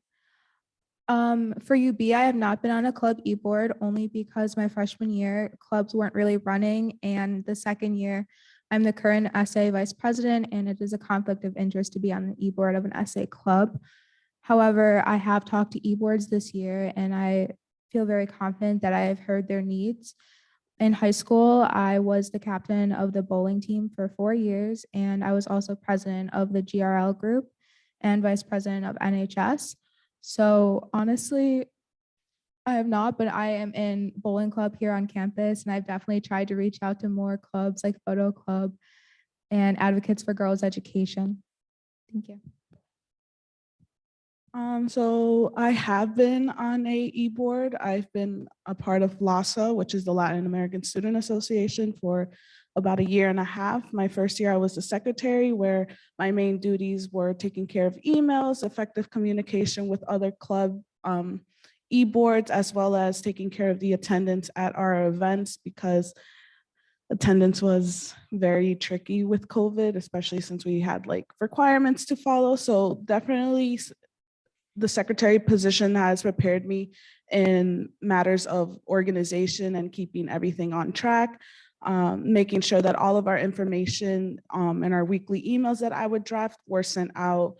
For UB, I have not been on a club e-board only because my freshman year clubs weren't really running, and the second year I'm the current SA vice president, and it is a conflict of interest to be on the e-board of an SA club. However, I have talked to e-boards this year, and I feel very confident that I have heard their needs. In high school, I was the captain of the bowling team for 4 years, and I was also president of the GRL group and vice president of NHS. So honestly, I have not, but I am in bowling club here on campus, and I've definitely tried to reach out to more clubs like Photo Club and Advocates for Girls Education. Thank you. So I have been on a e-board. I've been a part of LASA, which is the Latin American Student Association, for about a year and a half. My first year, I was the secretary, where my main duties were taking care of emails, effective communication with other club e-boards, as well as taking care of the attendance at our events, because attendance was very tricky with COVID, especially since we had like requirements to follow. So definitely the secretary position has prepared me in matters of organization and keeping everything on track, making sure that all of our information and our weekly emails that I would draft were sent out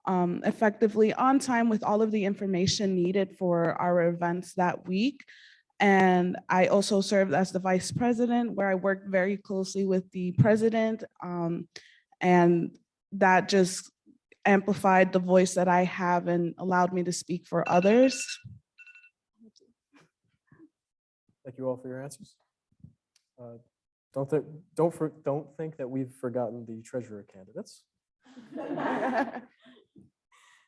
effectively on time with all of the information needed for our events that week. And I also served as the vice president, where I worked very closely with the president, and that just amplified the voice that I have and allowed me to speak for others. Thank you all for your answers. Don't think that we've forgotten the treasurer candidates.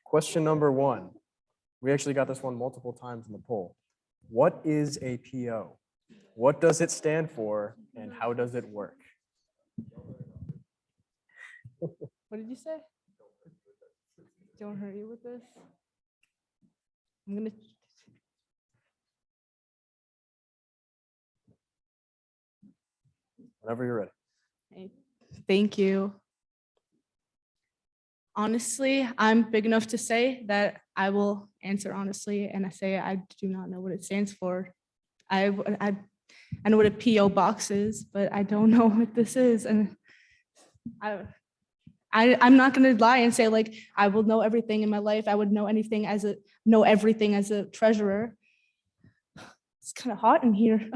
Question number 1. We actually got this one multiple times in the poll. What is a PO? What does it stand for, and how does it work? What did you say? Don't hurt you with this. I'm gonna. Whenever you're ready. Hey, thank you. Honestly, I'm big enough to say that I will answer honestly, and I say I do not know what it stands for. I know what a PO box is, but I don't know what this is, and I'm not going to lie and say like I will know everything in my life. I would know everything as a treasurer. It's kind of hot in here.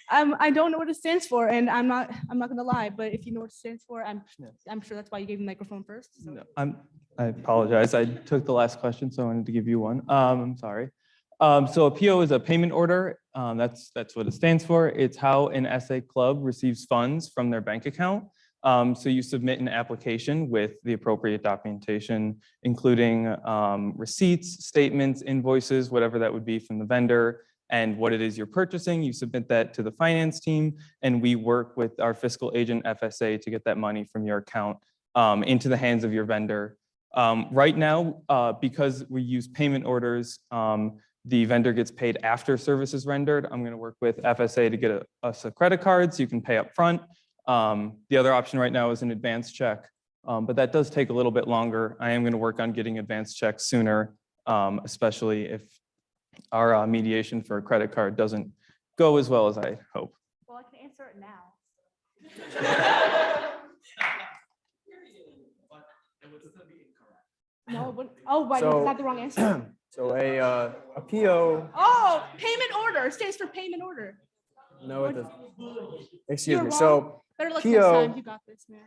I don't know what it stands for, and I'm not going to lie. But if you know what it stands for, I'm sure that's why you gave me the microphone first. So. No, I apologize. I took the last question, so I wanted to give you one. I'm sorry. So a PO is a payment order. That's what it stands for. It's how an SA club receives funds from their bank account. So you submit an application with the appropriate documentation, including receipts, statements, invoices, whatever that would be from the vendor, and what it is you're purchasing. You submit that to the finance team, and we work with our fiscal agent FSA to get that money from your account into the hands of your vendor. Right now, because we use payment orders, the vendor gets paid after service is rendered. I'm going to work with FSA to get us a credit card so you can pay up front. The other option right now is an advance check, but that does take a little bit longer. I am going to work on getting advance checks sooner, especially if our mediation for a credit card doesn't go as well as I hope. Well, I can answer it now. No, but wait, is that the wrong answer? So a PO. Oh, payment order stands for payment order. No, it doesn't. Excuse You're me. wrong. So Better luck PO. next time. You got this, man.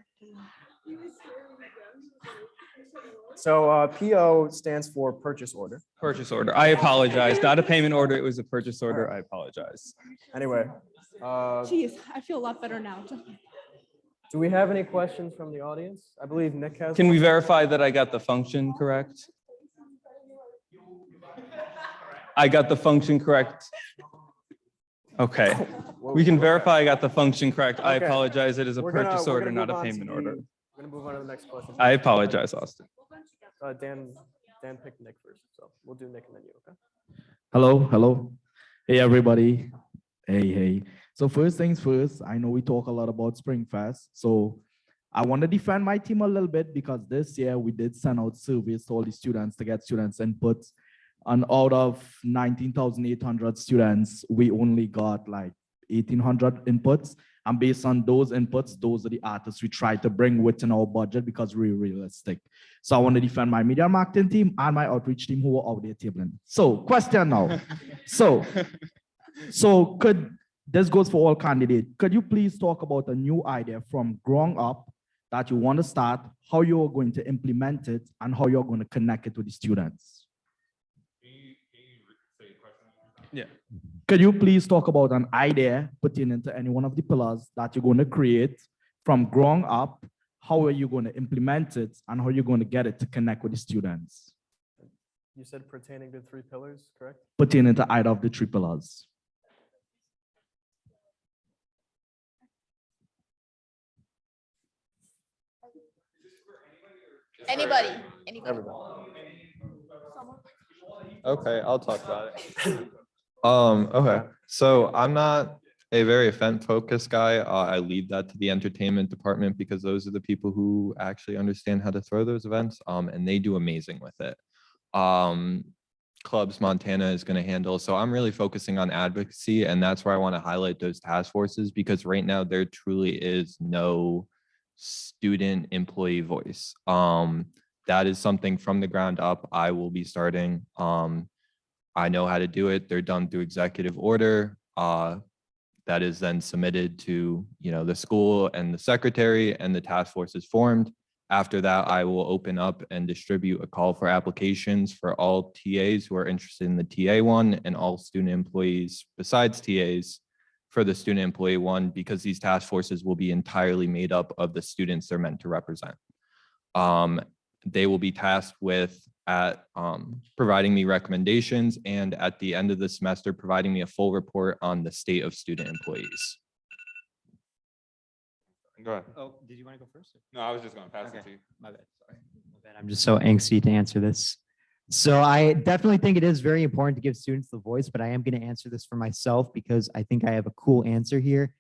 So PO stands for purchase order. Purchase order. I apologize. Not a payment order. It was a purchase order. I apologize. Anyway. Jeez, I feel a lot better now. Do we have any questions from the audience? I believe Nick has. Can we verify that I got the function correct? I got the function correct. Okay. We can verify I got the function correct. I Okay. apologize. It is a We're purchase gonna order, not move a on to payment the- order. We're gonna move on to the next question. I apologize, Austin. Dan picked Nick first, so we'll do Nick and then you, okay? Hello. Hey, everybody. Hey. So first things first, I know we talk a lot about Spring Fest. So I want to defend my team a little bit because this year we did send out surveys to all the students to get students' inputs. And out of 19,800 students, we only got like 1,800 inputs. And based on those inputs, those are the artists we try to bring within our budget because we're realistic. So I want to defend my media marketing team and my outreach team who are out there tabling. So question now. So this goes for all candidates. Could you please talk about a new idea from ground up that you want to start, how you're going to implement it, and how you're going to connect it to the students? Yeah. Could you please talk about an idea pertaining to any one of the pillars that you're going to create from ground up? How are you going to implement it, and how you're going to get it to connect with the students? You said pertaining to 3 pillars, correct? Pertaining to either of the 3 pillars. Anybody? Everybody. Okay, I'll talk about it. Okay, so I'm not a very event-focused guy. I leave that to the entertainment department because those are the people who actually understand how to throw those events, and they do amazing with it. Clubs Montana is going to handle. So I'm really focusing on advocacy, and that's where I want to highlight those task forces because right now there truly is no student employee voice. That is something from the ground up I will be starting. I know how to do it. They're done through executive order. That is then submitted to, the school and the secretary, and the task force is formed. After that, I will open up and distribute a call for applications for all TAs who are interested in the TA one and all student employees besides TAs for the student employee one, because these task forces will be entirely made up of the students they're meant to represent. They will be tasked with providing me recommendations, and at the end of the semester, providing me a full report on the state of student employees. Go ahead. Oh, did you want to go first? No, I was just gonna pass it Okay. to you. My bad, sorry. My bad. I'm just so angsty to answer this. So I definitely think it is very important to give students the voice, but I am going to answer this for myself because I think I have a cool answer here.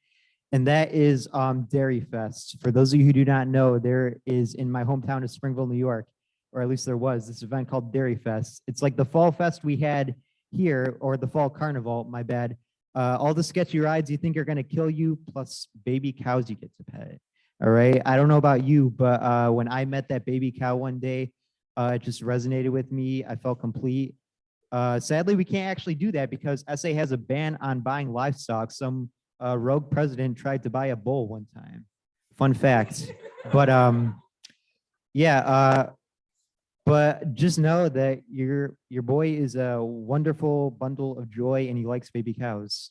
And that is Dairy Fest. For those of you who do not know, there is in my hometown of Springville, New York, or at least there was this event called Dairy Fest. It's like the fall fest we had here, or the fall carnival, my bad. All the sketchy rides you think are going to kill you, plus baby cows you get to pet. All right. I don't know about you, but when I met that baby cow one day, it just resonated with me. I felt complete. Sadly, we can't actually do that because SA has a ban on buying livestock. Some rogue president tried to buy a bull one time. Fun fact. But yeah, but just know that your boy is a wonderful bundle of joy and he likes baby cows.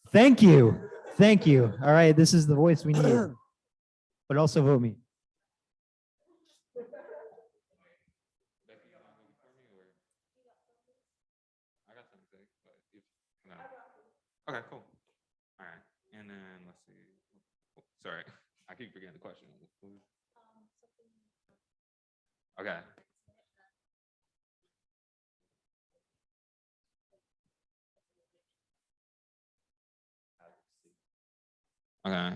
Thank you. Thank you. All right, this is the voice we need. But also vote me. I got something to say, but if no. Okay, cool. All right, and then let's see. Oh, sorry, I keep forgetting the question. Okay. Okay.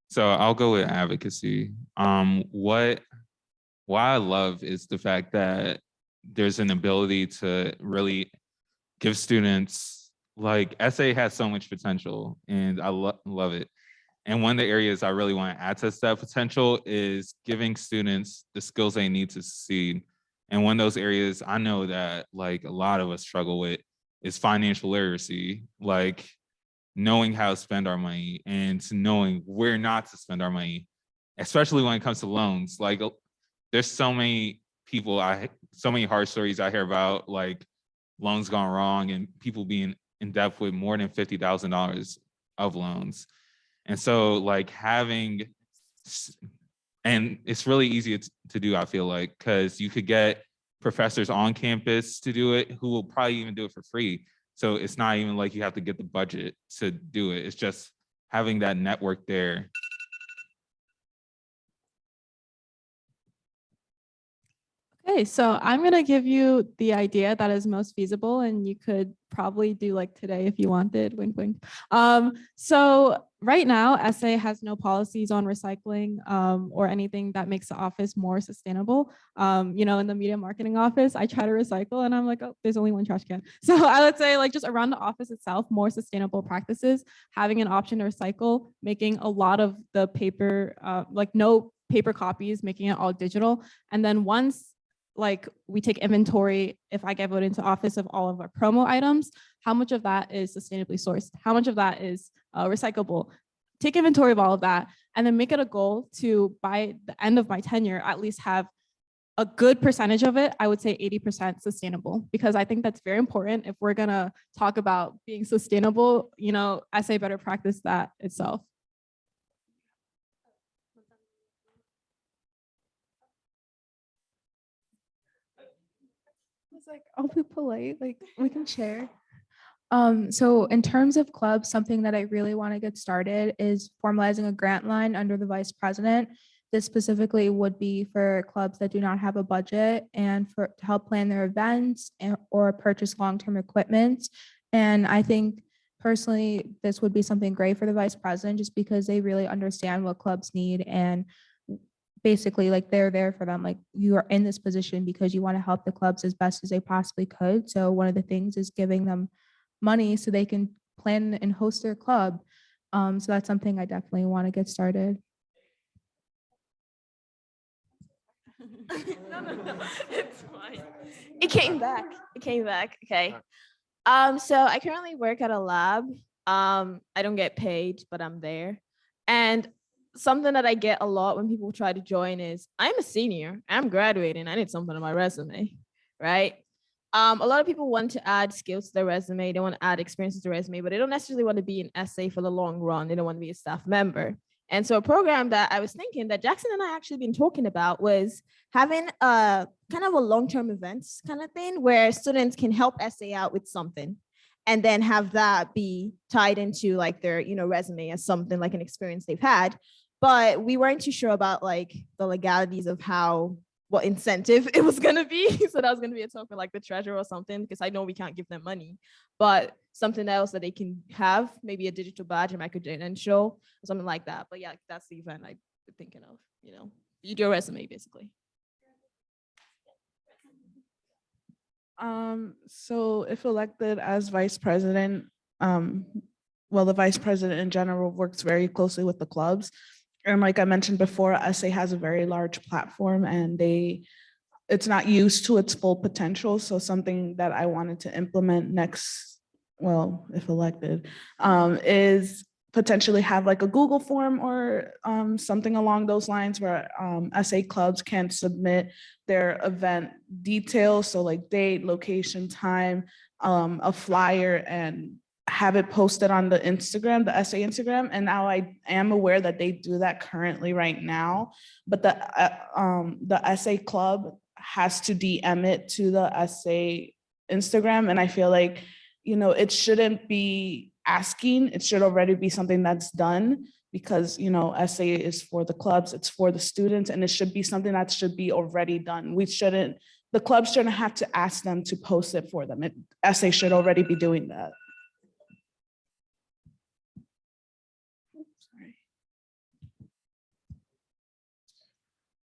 So I'll go with advocacy. What I love is the fact that there's an ability to really give students, like SA has so much potential and I love it. And one of the areas I really want to add to that potential is giving students the skills they need to succeed. And one of those areas I know that like a lot of us struggle with is financial literacy, like knowing how to spend our money and knowing where not to spend our money, especially when it comes to loans. Like there's so many people, so many horror stories I hear about, like loans gone wrong and people being in debt with more than $50,000 of loans. And so like and it's really easy to do, I feel like, because you could get professors on campus to do it who will probably even do it for free. So it's not even like you have to get the budget to do it. It's just having that network there. Okay, so I'm gonna give you the idea that is most feasible, and you could probably do like today if you wanted. Wink, wink. So right now, SA has no policies on recycling or anything that makes the office more sustainable. In the media marketing office, I try to recycle, and I'm like, oh, there's only one trash can. So I would say, like, just around the office itself, more sustainable practices, having an option to recycle, making a lot of the paper, like no paper copies, making it all digital, and then once like we take inventory, if I get voted into office, of all of our promo items, how much of that is sustainably sourced? How much of that is recyclable? Take inventory of all of that and then make it a goal to, by the end of my tenure, at least have a good percentage of it, I would say 80% sustainable, because I think that's very important. If we're gonna talk about being sustainable, SA better practice that itself. Like, I'll be polite, like we can share. So in terms of clubs, something that I really want to get started is formalizing a grant line under the vice president. This specifically would be for clubs that do not have a budget and for to help plan their events or purchase long-term equipment. And I think personally, this would be something great for the vice president just because they really understand what clubs need and basically like they're there for them. Like you are in this position because you want to help the clubs as best as they possibly could. So one of the things is giving them money so they can plan and host their club. So that's something I definitely want to get started. No, it's fine. It came back. It came back. Okay. So I currently work at a lab. I don't get paid, but I'm there. And something that I get a lot when people try to join is I'm a senior, I'm graduating, I need something on my resume, right? A lot of people want to add skills to their resume, they want to add experiences to their resume, but they don't necessarily want to be an SA for the long run. They don't want to be a staff member. And so a program that I was thinking that Jackson and I actually been talking about was having a kind of a long-term events kind of thing where students can help SA out with something and then have that be tied into like their, resume as something like an experience they've had. But we weren't too sure about like the legalities of what incentive it was going to be. So that was going to be a talk for like the treasurer or something, because I know we can't give them money, but something else that they can have, maybe a digital badge, a micro-credential, or something like that. But yeah, that's the event I've been thinking of, you do your resume basically. So if elected as vice president, well, the vice president in general works very closely with the clubs. And like I mentioned before, SA has a very large platform and it's not used to its full potential. So something that I wanted to implement next, well, if elected, is potentially have like a Google form or something along those lines where SA clubs can submit their event details. So like date, location, time, a flyer, and have it posted on the Instagram, the SA Instagram. And now I am aware that they do that currently right now, but the SA club has to DM it to the SA Instagram. And I feel like, it shouldn't be asking, it should already be something that's done because, SA is for the clubs, it's for the students, and it should be something that should be already done. The clubs shouldn't have to ask them to post it for them. SA should already be doing that.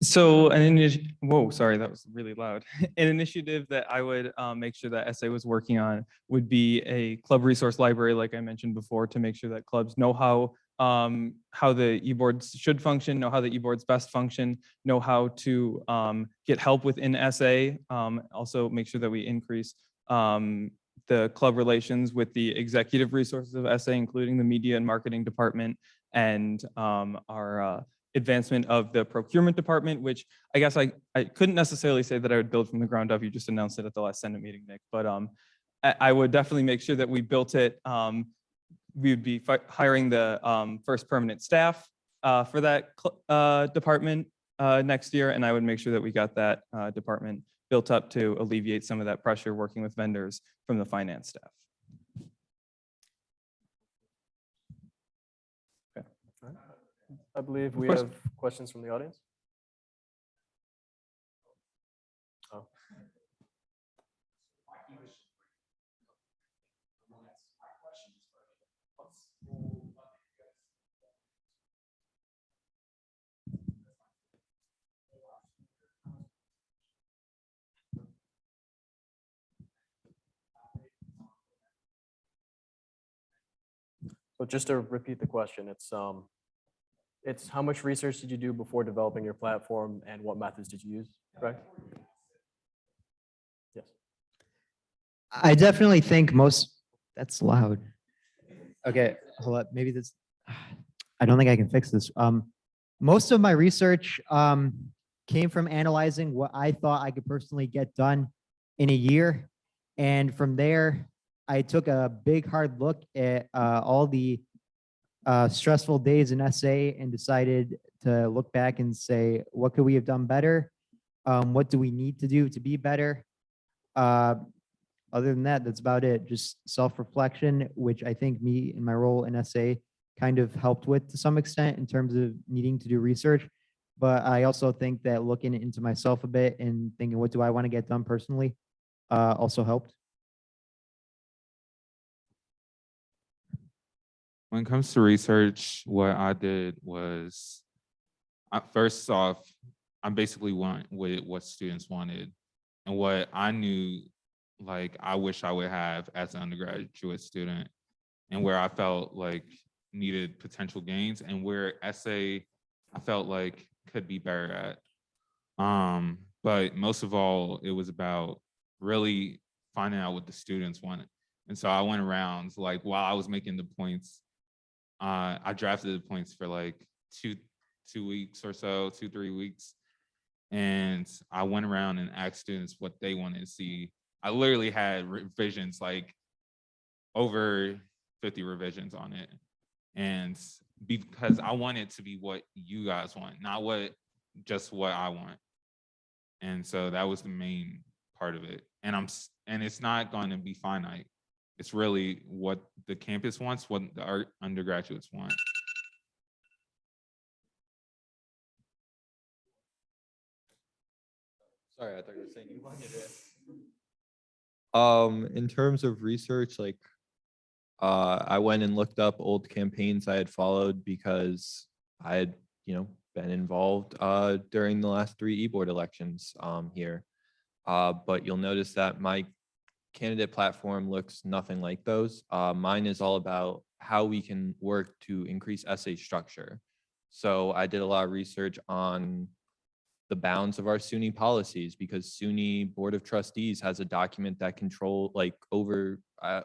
So whoa, sorry, that was really loud. An initiative that I would make sure that SA was working on would be a club resource library, like I mentioned before, to make sure that clubs know how the e-boards should function, know how the e-boards best function, know how to get help within SA. Also make sure that we increase the club relations with the executive resources of SA, including the media and marketing department and our advancement of the procurement department, which I guess I couldn't necessarily say that I would build from the ground up. You just announced it at the last Senate meeting, Nick, but I would definitely make sure that we built it. We would be hiring the first permanent staff for that department next year, and I would make sure that we got that department built up to alleviate some of that pressure working with vendors from the finance staff. I believe we have questions from the audience. Oh. So just to repeat the question, it's how much research did you do before developing your platform and what methods did you use, correct? Yes. I definitely think that's loud. Okay, hold up. Maybe I don't think I can fix this. Most of my research came from analyzing what I thought I could personally get done in a year. And from there, I took a big hard look at all the stressful days in SA and decided to look back and say, what could we have done better? What do we need to do to be better? other than that, that's about it. Just self-reflection, which I think me and my role in SA kind of helped with to some extent in terms of needing to do research. But I also think that looking into myself a bit and thinking, what do I want to get done personally, also helped. When it comes to research, what I did was, first off, I basically went with what students wanted and what I knew, like I wish I would have as an undergraduate student, and where I felt like needed potential gains, and where essay I felt like could be better at. But most of all, it was about really finding out what the students wanted. And so I went around, like while I was making the points, I drafted the points for like two weeks or so, 2-3 weeks. And I went around and asked students what they wanted to see. I literally had revisions, like over 50 revisions on it. And because I want it to be what you guys want, not just what I want. And so that was the main part of it. And it's not going to be finite. It's really what the campus wants, what the undergraduates want. Sorry, I thought you were saying you wanted it. In terms of research, like I went and looked up old campaigns I had followed because I had, been involved during the last 3 e-board elections here. But you'll notice that my candidate platform looks nothing like those. Mine is all about how we can work to increase essay structure. So I did a lot of research on the bounds of our SUNY policies, because SUNY Board of Trustees has a document that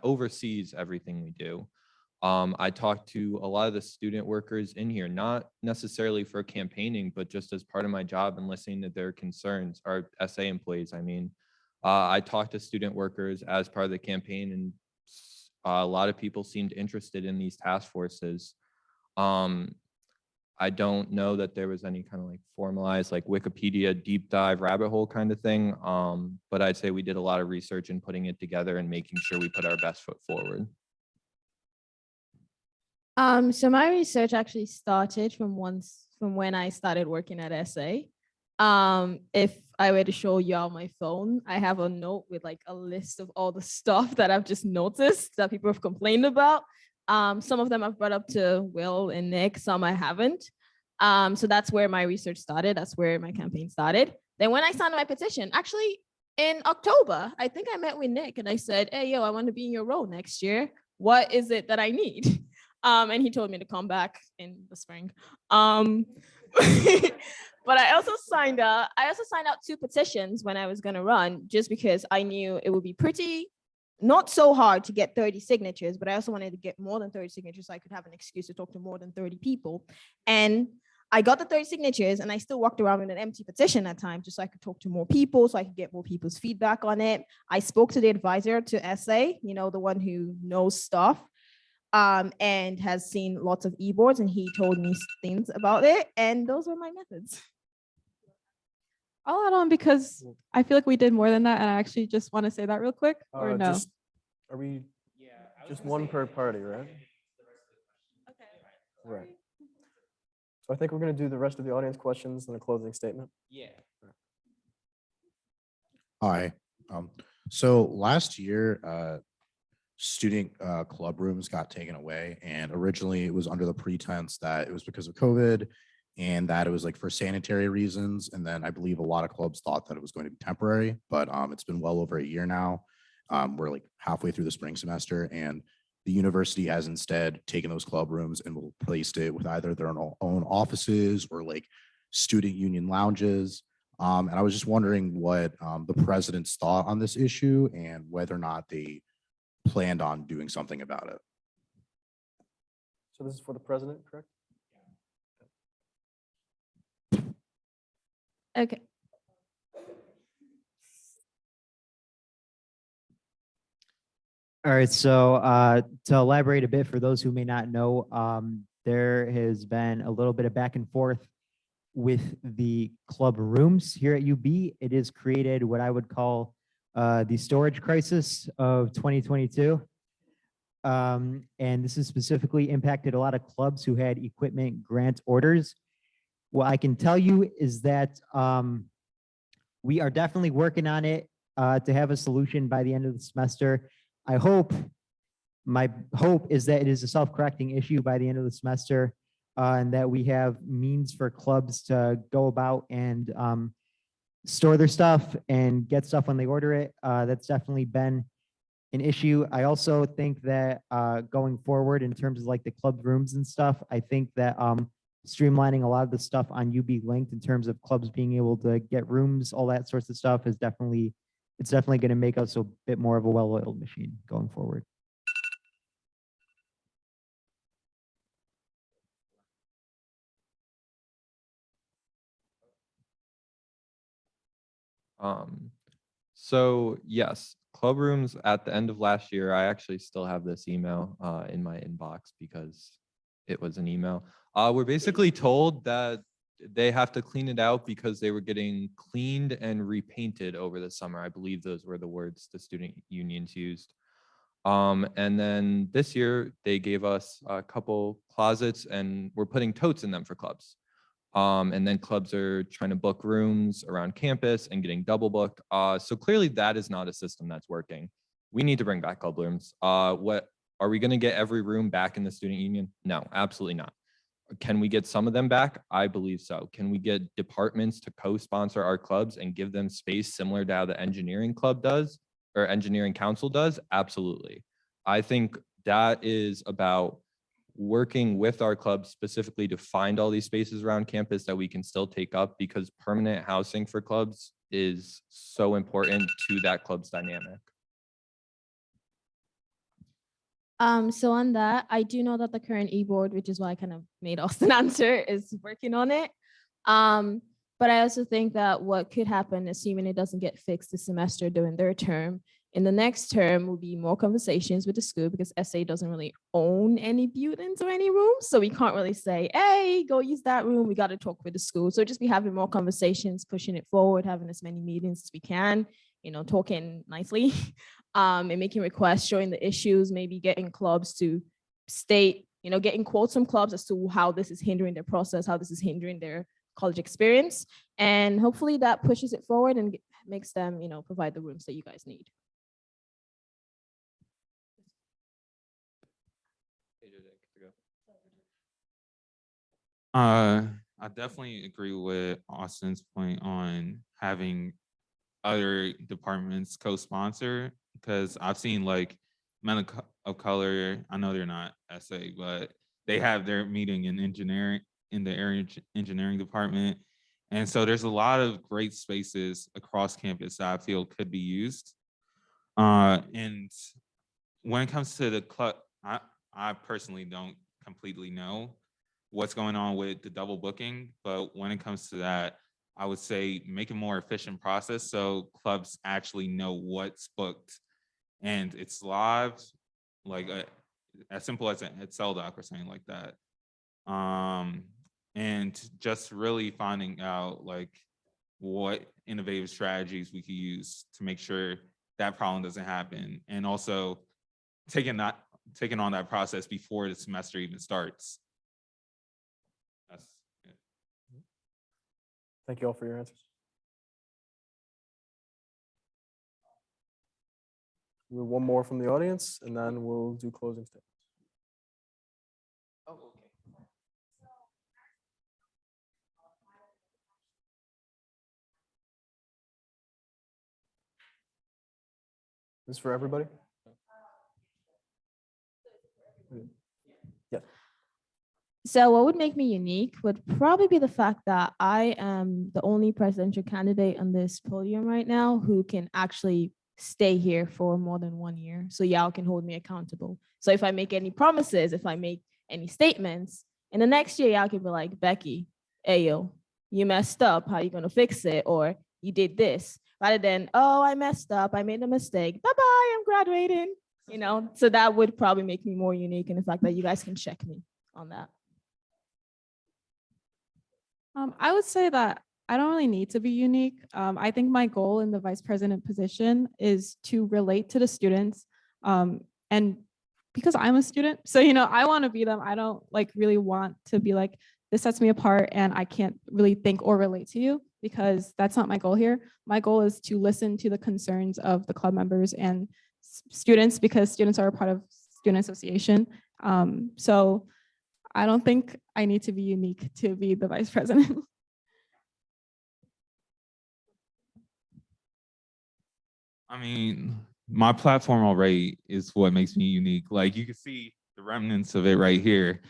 oversees everything we do. I talked to a lot of the student workers in here, not necessarily for campaigning, but just as part of my job and listening to their concerns, our SA employees, I mean. I talked to student workers as part of the campaign, and a lot of people seemed interested in these task forces. I don't know that there was any kind of like formalized like Wikipedia deep dive rabbit hole kind of thing. But I'd say we did a lot of research in putting it together and making sure we put our best foot forward. So my research actually started from when I started working at SA. If I were to show you on my phone, I have a note with like a list of all the stuff that I've just noticed that people have complained about. Some of them I've brought up to Will and Nick, some I haven't. So that's where my research started. That's where my campaign started. Then when I signed my petition, actually in October, I think I met with Nick and I said, hey, yo, I want to be in your role next year. What is it that I need? And he told me to come back in the spring. But I also signed out 2 petitions when I was going to run, just because I knew it would be not so hard to get 30 signatures, but I also wanted to get more than 30 signatures so I could have an excuse to talk to more than 30 people. And I got the 30 signatures and I still walked around with an empty petition at times just so I could talk to more people, so I could get more people's feedback on it. I spoke to the advisor to SA, the one who knows stuff. And has seen lots of e-boards, and he told me things about it, and those were my methods. I'll add on because I feel like we did more than that, and I actually just want to say that real quick, or no? Are we just one per party, right? Okay. Right. So I think we're going to do the rest of the audience questions and a closing statement. Yeah. Hi. So last year, student club rooms got taken away, and originally it was under the pretense that it was because of COVID and that it was like for sanitary reasons. And then I believe a lot of clubs thought that it was going to be temporary, but it's been well over a year now. We're like halfway through the spring semester, and the university has instead taken those club rooms and replaced it with either their own offices or like student union lounges. And I was just wondering what the president's thought on this issue and whether or not they planned on doing something about it. So this is for the president, correct? Okay. All right, so to elaborate a bit for those who may not know, there has been a little bit of back and forth with the club rooms here at UB. It has created what I would call the storage crisis of 2022. And this has specifically impacted a lot of clubs who had equipment grant orders. What I can tell you is that we are definitely working on it to have a solution by the end of the semester. My hope is that it is a self-correcting issue by the end of the semester, and that we have means for clubs to go about and store their stuff and get stuff when they order it. That's definitely been an issue. I also think that going forward in terms of like the club rooms and stuff, I think that streamlining a lot of the stuff on UB Linked in terms of clubs being able to get rooms, all that sorts of stuff is definitely going to make us a bit more of a well-oiled machine going forward. So yes, club rooms at the end of last year, I actually still have this email in my inbox because it was an email. We're basically told that they have to clean it out because they were getting cleaned and repainted over the summer. I believe those were the words the student unions used. And then this year they gave us a couple closets and we're putting totes in them for clubs. And then clubs are trying to book rooms around campus and getting double booked. So clearly that is not a system that's working. We need to bring back club rooms. What are we going to get every room back in the student union? No, absolutely not. Can we get some of them back? I believe so. Can we get departments to co-sponsor our clubs and give them space similar to how the engineering club does or engineering council does? Absolutely. I think that is about working with our clubs specifically to find all these spaces around campus that we can still take up, because permanent housing for clubs is so important to that club's dynamic. So on that, I do know that the current e-board, which is why I kind of made Austin answer, is working on it. But I also think that what could happen, assuming it doesn't get fixed this semester during their term, in the next term will be more conversations with the school, because SA doesn't really own any buildings or any rooms. So we can't really say, hey, go use that room. We got to talk with the school. So just be having more conversations, pushing it forward, having as many meetings as we can, you know, talking nicely and making requests, showing the issues, maybe getting clubs to state, you know, getting quotes from clubs as to how this is hindering their process, how this is hindering their college experience. And hopefully that pushes it forward and makes them, you know, provide the rooms that you guys need. I definitely agree with Austin's point on having other departments co-sponsor, because I've seen like men of color, I know they're not SA, but they have their meeting in engineering, in the area engineering department. And so there's a lot of great spaces across campus that I feel could be used. And when it comes to the club, I personally don't completely know what's going on with the double booking, but when it comes to that, I would say make a more efficient process so clubs actually know what's booked and it's live, like as simple as an Excel doc or something like that. And just really finding out like what innovative strategies we could use to make sure that problem doesn't happen, and also taking on that process before the semester even starts. That's it. Thank you all for your answers. We have one more from the audience, and then we'll do closing statements. Oh, okay. This is for everybody? Yeah. So what would make me unique would probably be the fact that I am the only presidential candidate on this podium right now who can actually stay here for more than 1 year. So y'all can hold me accountable. So if I make any promises, if I make any statements, in the next year, y'all can be like, Becky, hey, yo, you messed up. How are you going to fix it? Or you did this. Rather than, oh, I messed up. I made a mistake. Bye-bye, I'm graduating. You know, so that would probably make me more unique in the fact that you guys can check me on that. I would say that I don't really need to be unique. I think my goal in the vice president position is to relate to the students. And because I'm a student, so, I want to be them. I don't like really want to be like, this sets me apart and I can't really think or relate to you, because that's not my goal here. My goal is to listen to the concerns of the club members and students, because students are a part of student association. So I don't think I need to be unique to be the vice president. I mean, my platform already is what makes me unique. Like you can see the remnants of it right here.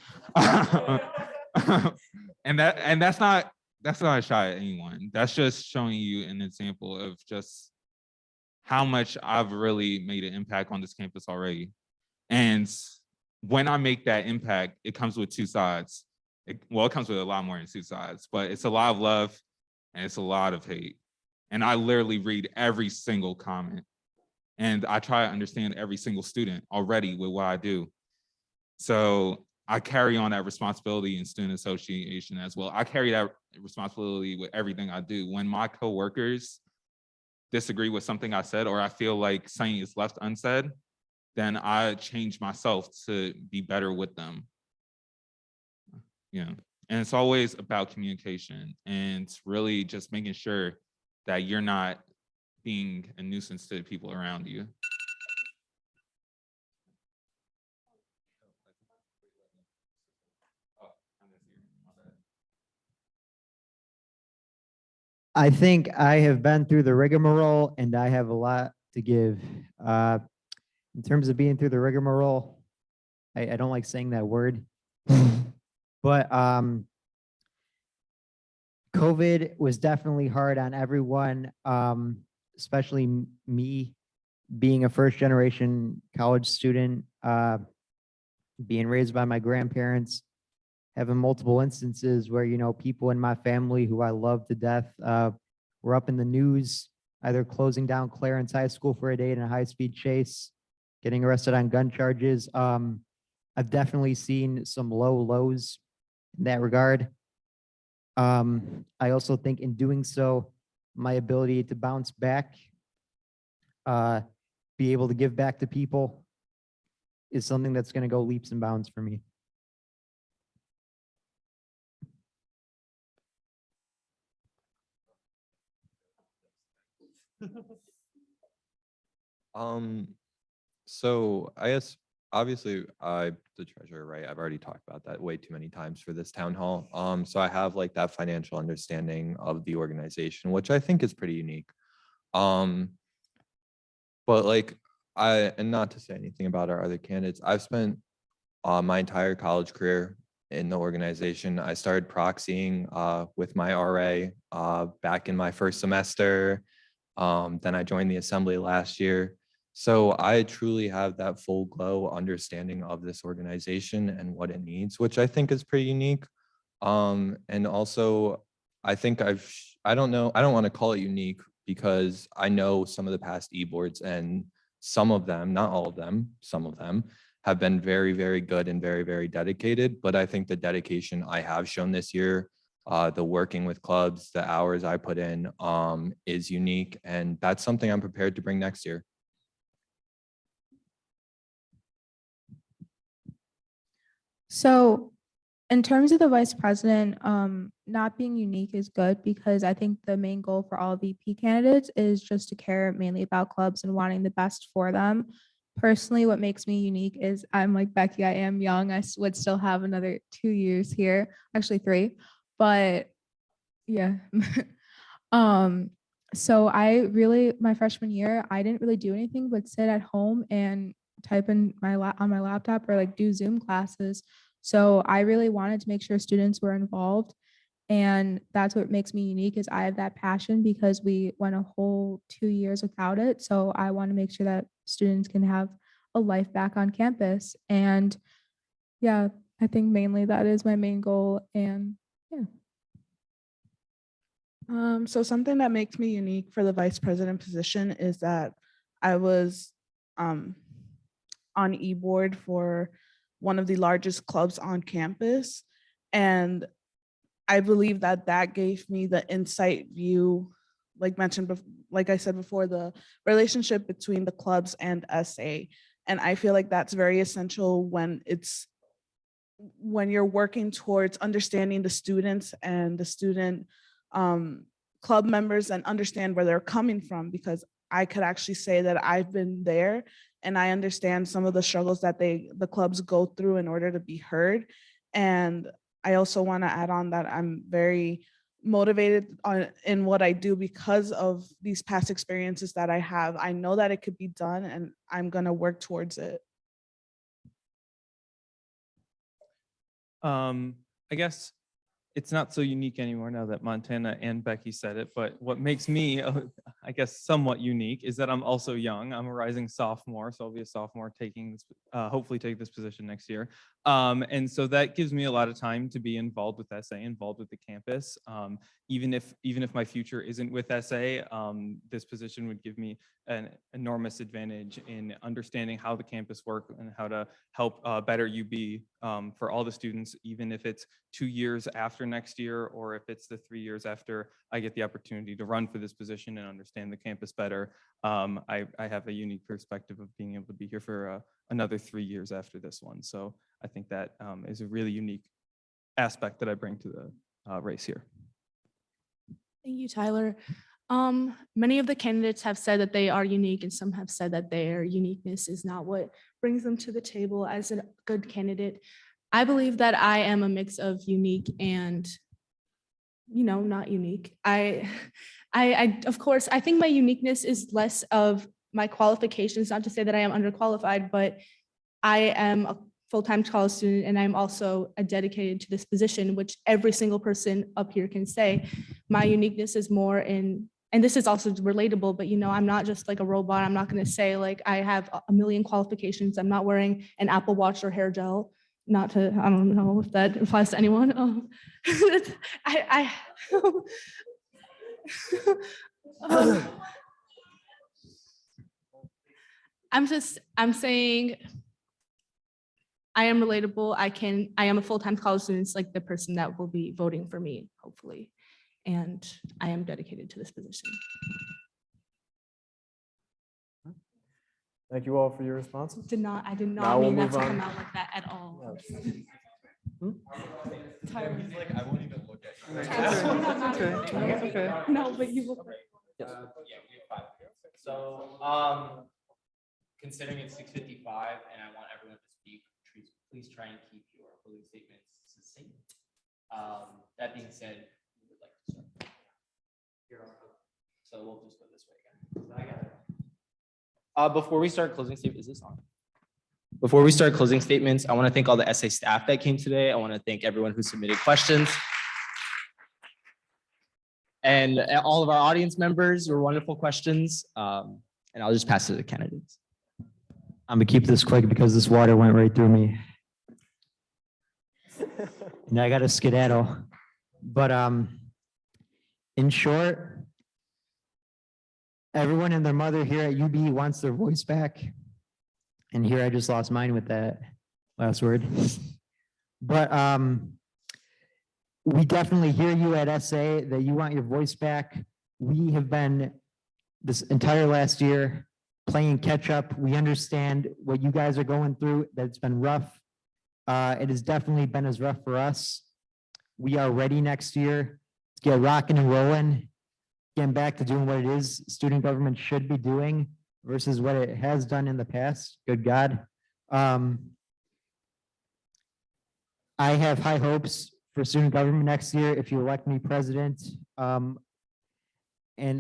and that's not a shot at anyone. That's just showing you an example of just how much I've really made an impact on this campus already. And when I make that impact, it comes with two sides. It comes with a lot more than two sides, but it's a lot of love and it's a lot of hate. And I literally read every single comment. And I try to understand every single student already with what I do. So I carry on that responsibility in student association as well. I carry that responsibility with everything I do. When my coworkers disagree with something I said, or I feel like something is left unsaid, then I change myself to be better with them. Yeah. And it's always about communication and really just making sure that you're not being a nuisance to the people around you. I think I have been through the rigmarole and I have a lot to give. In terms of being through the rigmarole, I don't like saying that word, but COVID was definitely hard on everyone, especially me being a first generation college student, being raised by my grandparents, having multiple instances where, people in my family who I love to death were up in the news, either closing down Clarence High School for a day in a high-speed chase, getting arrested on gun charges. I've definitely seen some low lows in that regard. I also think in doing so, my ability to bounce back, be able to give back to people is something that's going to go leaps and bounds for me. So I guess obviously I'm the treasurer, right? I've already talked about that way too many times for this town hall. So I have like that financial understanding of the organization, which I think is pretty unique. But like and not to say anything about our other candidates, I've spent my entire college career in the organization. I started proxying with my RA back in my first semester. Then I joined the assembly last year. So I truly have that full glow understanding of this organization and what it needs, which I think is pretty unique. And also I think I don't know, I don't want to call it unique because I know some of the past e-boards and some of them, not all of them, some of them have been very, very good and very, very dedicated. But I think the dedication I have shown this year, the working with clubs, the hours I put in is unique. And that's something I'm prepared to bring next year. So in terms of the vice president, not being unique is good because I think the main goal for all VP candidates is just to care mainly about clubs and wanting the best for them. Personally, what makes me unique is I'm like Becky, I am young. I would still have another 2 years here, actually 3, but yeah. So my freshman year, I didn't really do anything but sit at home and type in on my laptop or like do Zoom classes. So I really wanted to make sure students were involved. And that's what makes me unique is I have that passion because we went a whole 2 years without it. So I want to make sure that students can have a life back on campus. And yeah, I think mainly that is my main goal. And yeah. So something that makes me unique for the vice president position is that I was on e-board for one of the largest clubs on campus. And I believe that that gave me the insight view, like I said before, the relationship between the clubs and SA. And I feel like that's very essential when you're working towards understanding the students and the student club members and understand where they're coming from, because I could actually say that I've been there and I understand some of the struggles that the clubs go through in order to be heard. And I also want to add on that I'm very motivated in what I do because of these past experiences that I have. I know that it could be done and I'm going to work towards it. I guess it's not so unique anymore now that Montana and Becky said it, but what makes me, I guess, somewhat unique is that I'm also young. I'm a rising sophomore, so I'll be a sophomore taking this, hopefully take this position next year. And so that gives me a lot of time to be involved with SA, involved with the campus. Even if my future isn't with SA, this position would give me an enormous advantage in understanding how the campus works and how to help better UB for all the students, even if it's 2 years after next year, or if it's the 3 years after I get the opportunity to run for this position and understand the campus better. I have a unique perspective of being able to be here for another 3 years after this one. So I think that is a really unique aspect that I bring to the race here. Thank you, Tyler. Many of the candidates have said that they are unique, and some have said that their uniqueness is not what brings them to the table as a good candidate. I believe that I am a mix of unique and, not unique. Of course, I think my uniqueness is less of my qualifications, not to say that I am underqualified, but I am a full-time college student and I'm also dedicated to this position, which every single person up here can say. My uniqueness is more in, and this is also relatable, but I'm not just like a robot. I'm not going to say like I have a million qualifications. I'm not wearing an Apple Watch or hair gel. I don't know if that applies to anyone. I'm saying I am relatable. I am a full-time college student. It's like the person that will be voting for me, hopefully. And I am dedicated to this position. Thank you all for your responses. I did Now not we'll mean that move to on. come out like that at all. Tyler. He's like, I won't even look at you. It's okay. No, but you will. Yeah, we have 5 minutes. So, considering it's 6:55 and I want everyone to speak, please try and keep your closing statements succinct. That being said, we would like to start. So we'll just go this way again. Before we start closing statements, is this on? Before we start closing statements, I want to thank all the SA staff that came today. I want to thank everyone who submitted questions. And all of our audience members, your wonderful questions. And I'll just pass it to the candidates. I'm gonna keep this quick because this water went right through me. And I got to skedaddle. But in short, everyone and their mother here at UB wants their voice back. And here I just lost mine with that last word. But we definitely hear you at SA that you want your voice back. We have been this entire last year playing catch up. We understand what you guys are going through, that it's been rough. It has definitely been as rough for us. We are ready next year to get rocking and rolling, getting back to doing what it is student government should be doing versus what it has done in the past. Good God. I have high hopes for student government next year if you elect me president. And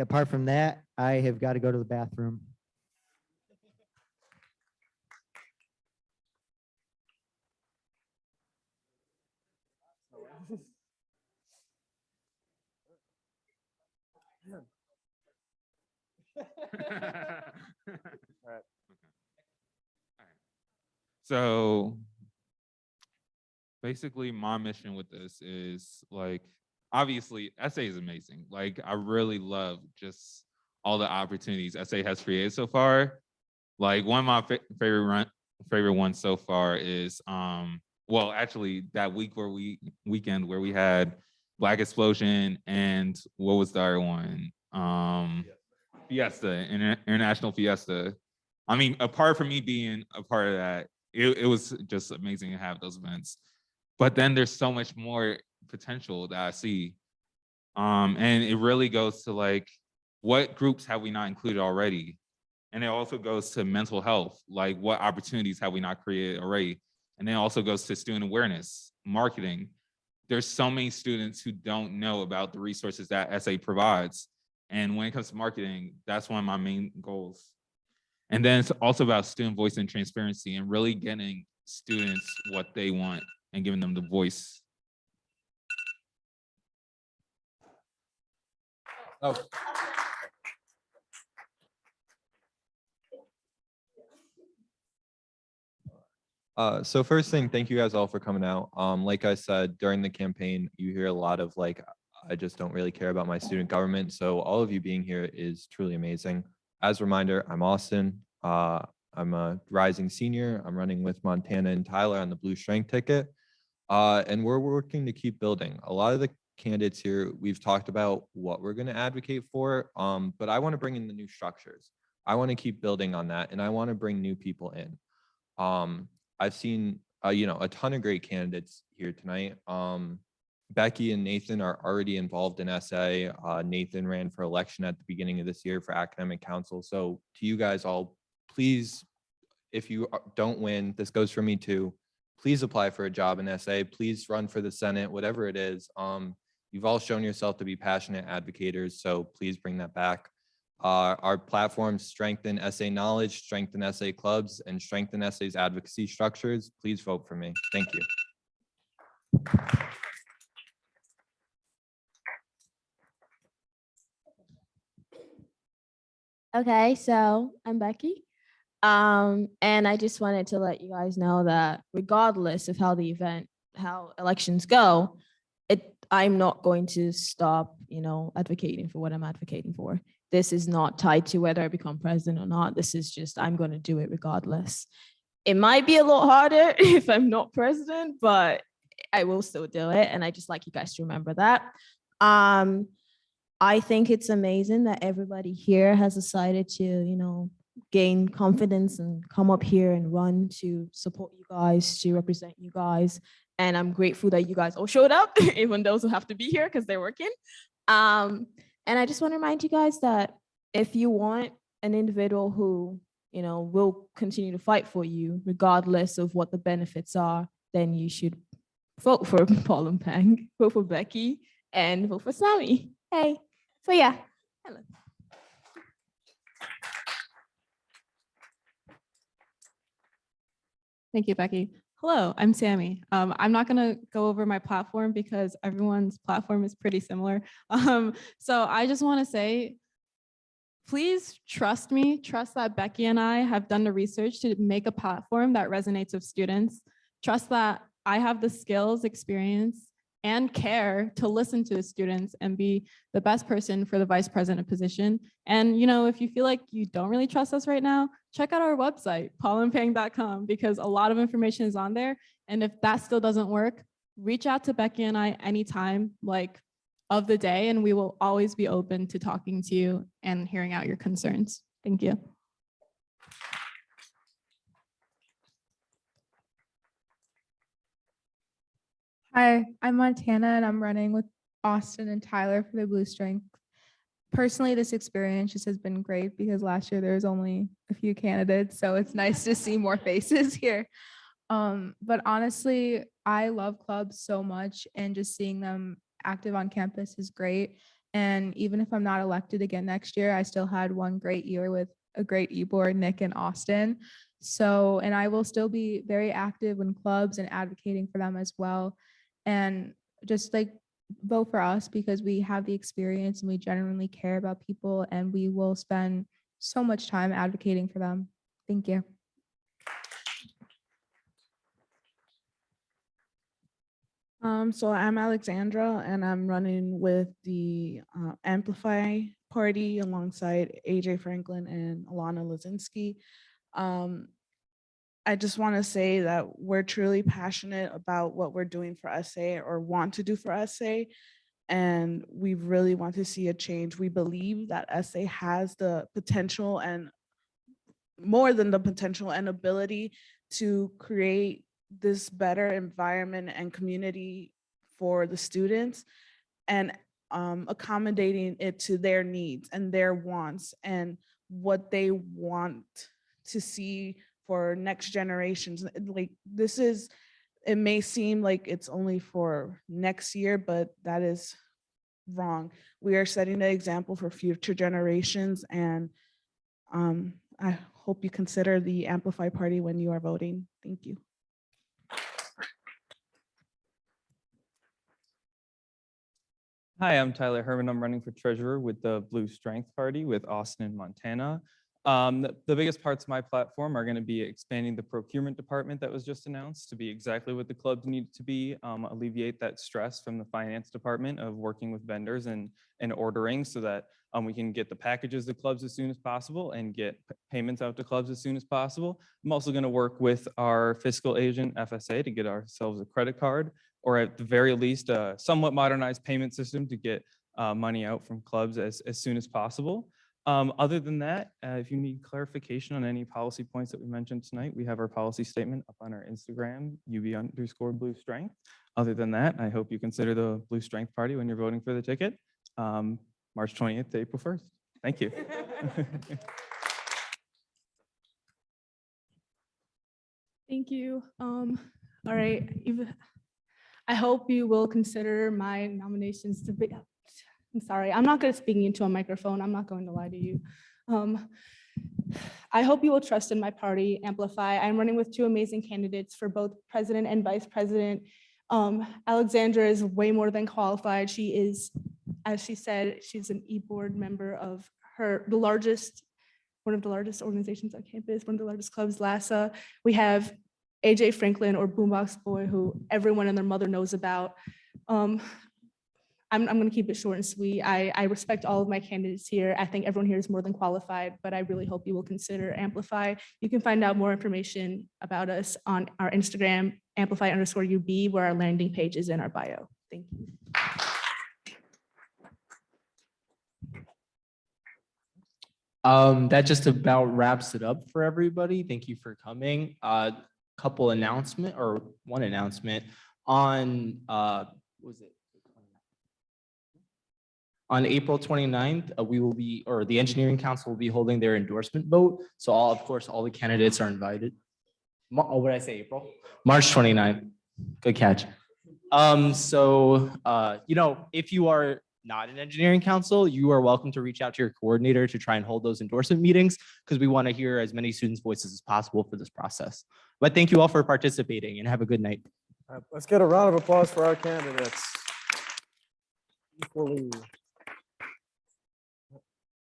apart from that, I have got to go to the bathroom. All right. So basically my mission with this is like, obviously SA is amazing. Like I really love just all the opportunities SA has created so far. Like one of my favorite ones so far is, well, actually that weekend where we had Black Explosion, and what was the other one? Fiesta, International Fiesta. I mean, apart from me being a part of that, it was just amazing to have those events. But then there's so much more potential that I see. And it really goes to like, what groups have we not included already? And it also goes to mental health, like what opportunities have we not created already? And then it also goes to student awareness, marketing. There's so many students who don't know about the resources that SA provides. And when it comes to marketing, that's one of my main goals. And then it's also about student voice and transparency and really getting students what they want and giving them the voice. Oh. So first thing, thank you guys all for coming out. Like I said, during the campaign, you hear a lot of like, I just don't really care about my student government. So all of you being here is truly amazing. As a reminder, I'm Austin. I'm a rising senior. I'm running with Montana and Tyler on the Blue Strength ticket. And we're working to keep building. A lot of the candidates here, we've talked about what we're going to advocate for, but I want to bring in the new structures. I want to keep building on that, and I want to bring new people in. I've seen, a ton of great candidates here tonight. Becky and Nathan are already involved in SA. Nathan ran for election at the beginning of this year for academic council. So to you guys all, please, if you don't win, this goes for me too, please apply for a job in SA. Please run for the Senate, whatever it is. You've all shown yourself to be passionate advocators, so please bring that back. Our platforms strengthen SA knowledge, strengthen SA clubs, and strengthen SA's advocacy structures. Please vote for me. Thank you. Okay, so I'm Becky. And I just wanted to let you guys know that regardless of how elections go, I'm not going to stop, advocating for what I'm advocating for. This is not tied to whether I become president or not. This is just, I'm going to do it regardless. It might be a lot harder if I'm not president, but I will still do it. And I just like you guys to remember that. I think it's amazing that everybody here has decided to, gain confidence and come up here and run to support you guys, to represent you guys. And I'm grateful that you guys all showed up, even those who have to be here because they're working. And I just want to remind you guys that if you want an individual who, will continue to fight for you, regardless of what the benefits are, then you should vote for Paul and Pang, vote for Becky, and vote for Sammy. Hey, so yeah. Hello. Thank you, Becky. Hello, I'm Sammy. I'm not going to go over my platform because everyone's platform is pretty similar. So I just want to say, please trust me. Trust that Becky and I have done the research to make a platform that resonates with students. Trust that I have the skills, experience, and care to listen to the students and be the best person for the vice president position. And if you feel like you don't really trust us right now, check out our website, paulandpang.com, because a lot of information is on there. And if that still doesn't work, reach out to Becky and I anytime of the day, and we will always be open to talking to you and hearing out your concerns. Thank you. Hi, I'm Montana and I'm running with Austin and Tyler for the Blue Strength. Personally, this experience just has been great because last year there was only a few candidates, so it's nice to see more faces here. But honestly, I love clubs so much, and just seeing them active on campus is great. And even if I'm not elected again next year, I still had one great year with a great e-board, Nick and Austin. So, and I will still be very active in clubs and advocating for them as well. And just vote for us because we have the experience and we genuinely care about people, and we will spend so much time advocating for them. Thank you. So I'm Alexandra, and I'm running with the Amplify Party alongside AJ Franklin and Alana Lazinski. I just want to say that we're truly passionate about what we're doing for SA or want to do for SA. and we really want to see a change. We believe that SA has the potential, and more than the potential and ability, to create this better environment and community for the students, and accommodating it to their needs and their wants and what they want to see for next generations. Like, this is, it may seem like it's only for next year, but that is wrong. We are setting the example for future generations, and I hope you consider the Amplify Party when you are voting. Thank you. Hi, I'm Tyler Herman. I'm running for treasurer with the Blue Strength Party with Austin and Montana. The biggest parts of my platform are going to be expanding the procurement department that was just announced to be exactly what the clubs need to be, alleviate that stress from the finance department of working with vendors and ordering, so that we can get the packages to clubs as soon as possible and get payments out to clubs as soon as possible. I'm also going to work with our fiscal agent, FSA, to get ourselves a credit card, or at the very least, a somewhat modernized payment system to get money out from clubs as soon as possible. Other than that, if you need clarification on any policy points that we mentioned tonight, we have our policy statement up on our Instagram, UB_Blue Strength. Other than that, I hope you consider the Blue Strength Party when you're voting for the ticket, March 20th to April 1st. Thank you. Thank you. All right. I hope you will consider my nominations to be. I'm sorry, I'm not good at speaking into a microphone. I'm not going to lie to you. I hope you will trust in my party, Amplify. I'm running with two amazing candidates for both president and vice president. Alexandra is way more than qualified. She is, as she said, she's an e-board member of one of the largest organizations on campus, one of the largest clubs, LASA. We have AJ Franklin, or Boombox Boy, who everyone and their mother knows about. I'm going to keep it short and sweet. I respect all of my candidates here. I think everyone here is more than qualified, but I really hope you will consider Amplify. You can find out more information about us on our Instagram, Amplify_UB, where our landing page is in our bio. Thank you. That just about wraps it up for everybody. Thank you for coming. Couple announcement, or one announcement on, what was it? On April 29th, we will be, or the engineering council will be holding their endorsement vote. So of course, all the candidates are invited. Oh, what did I say, April? March 29th. Good catch. If you are not an engineering council, you are welcome to reach out to your coordinator to try and hold those endorsement meetings, because we want to hear as many students' voices as possible for this process. But thank you all for participating, and have a good night. All right, let's get a round of applause for our candidates. Before we-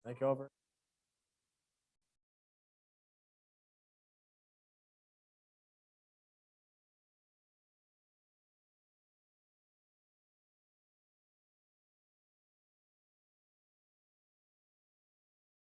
Thank you all very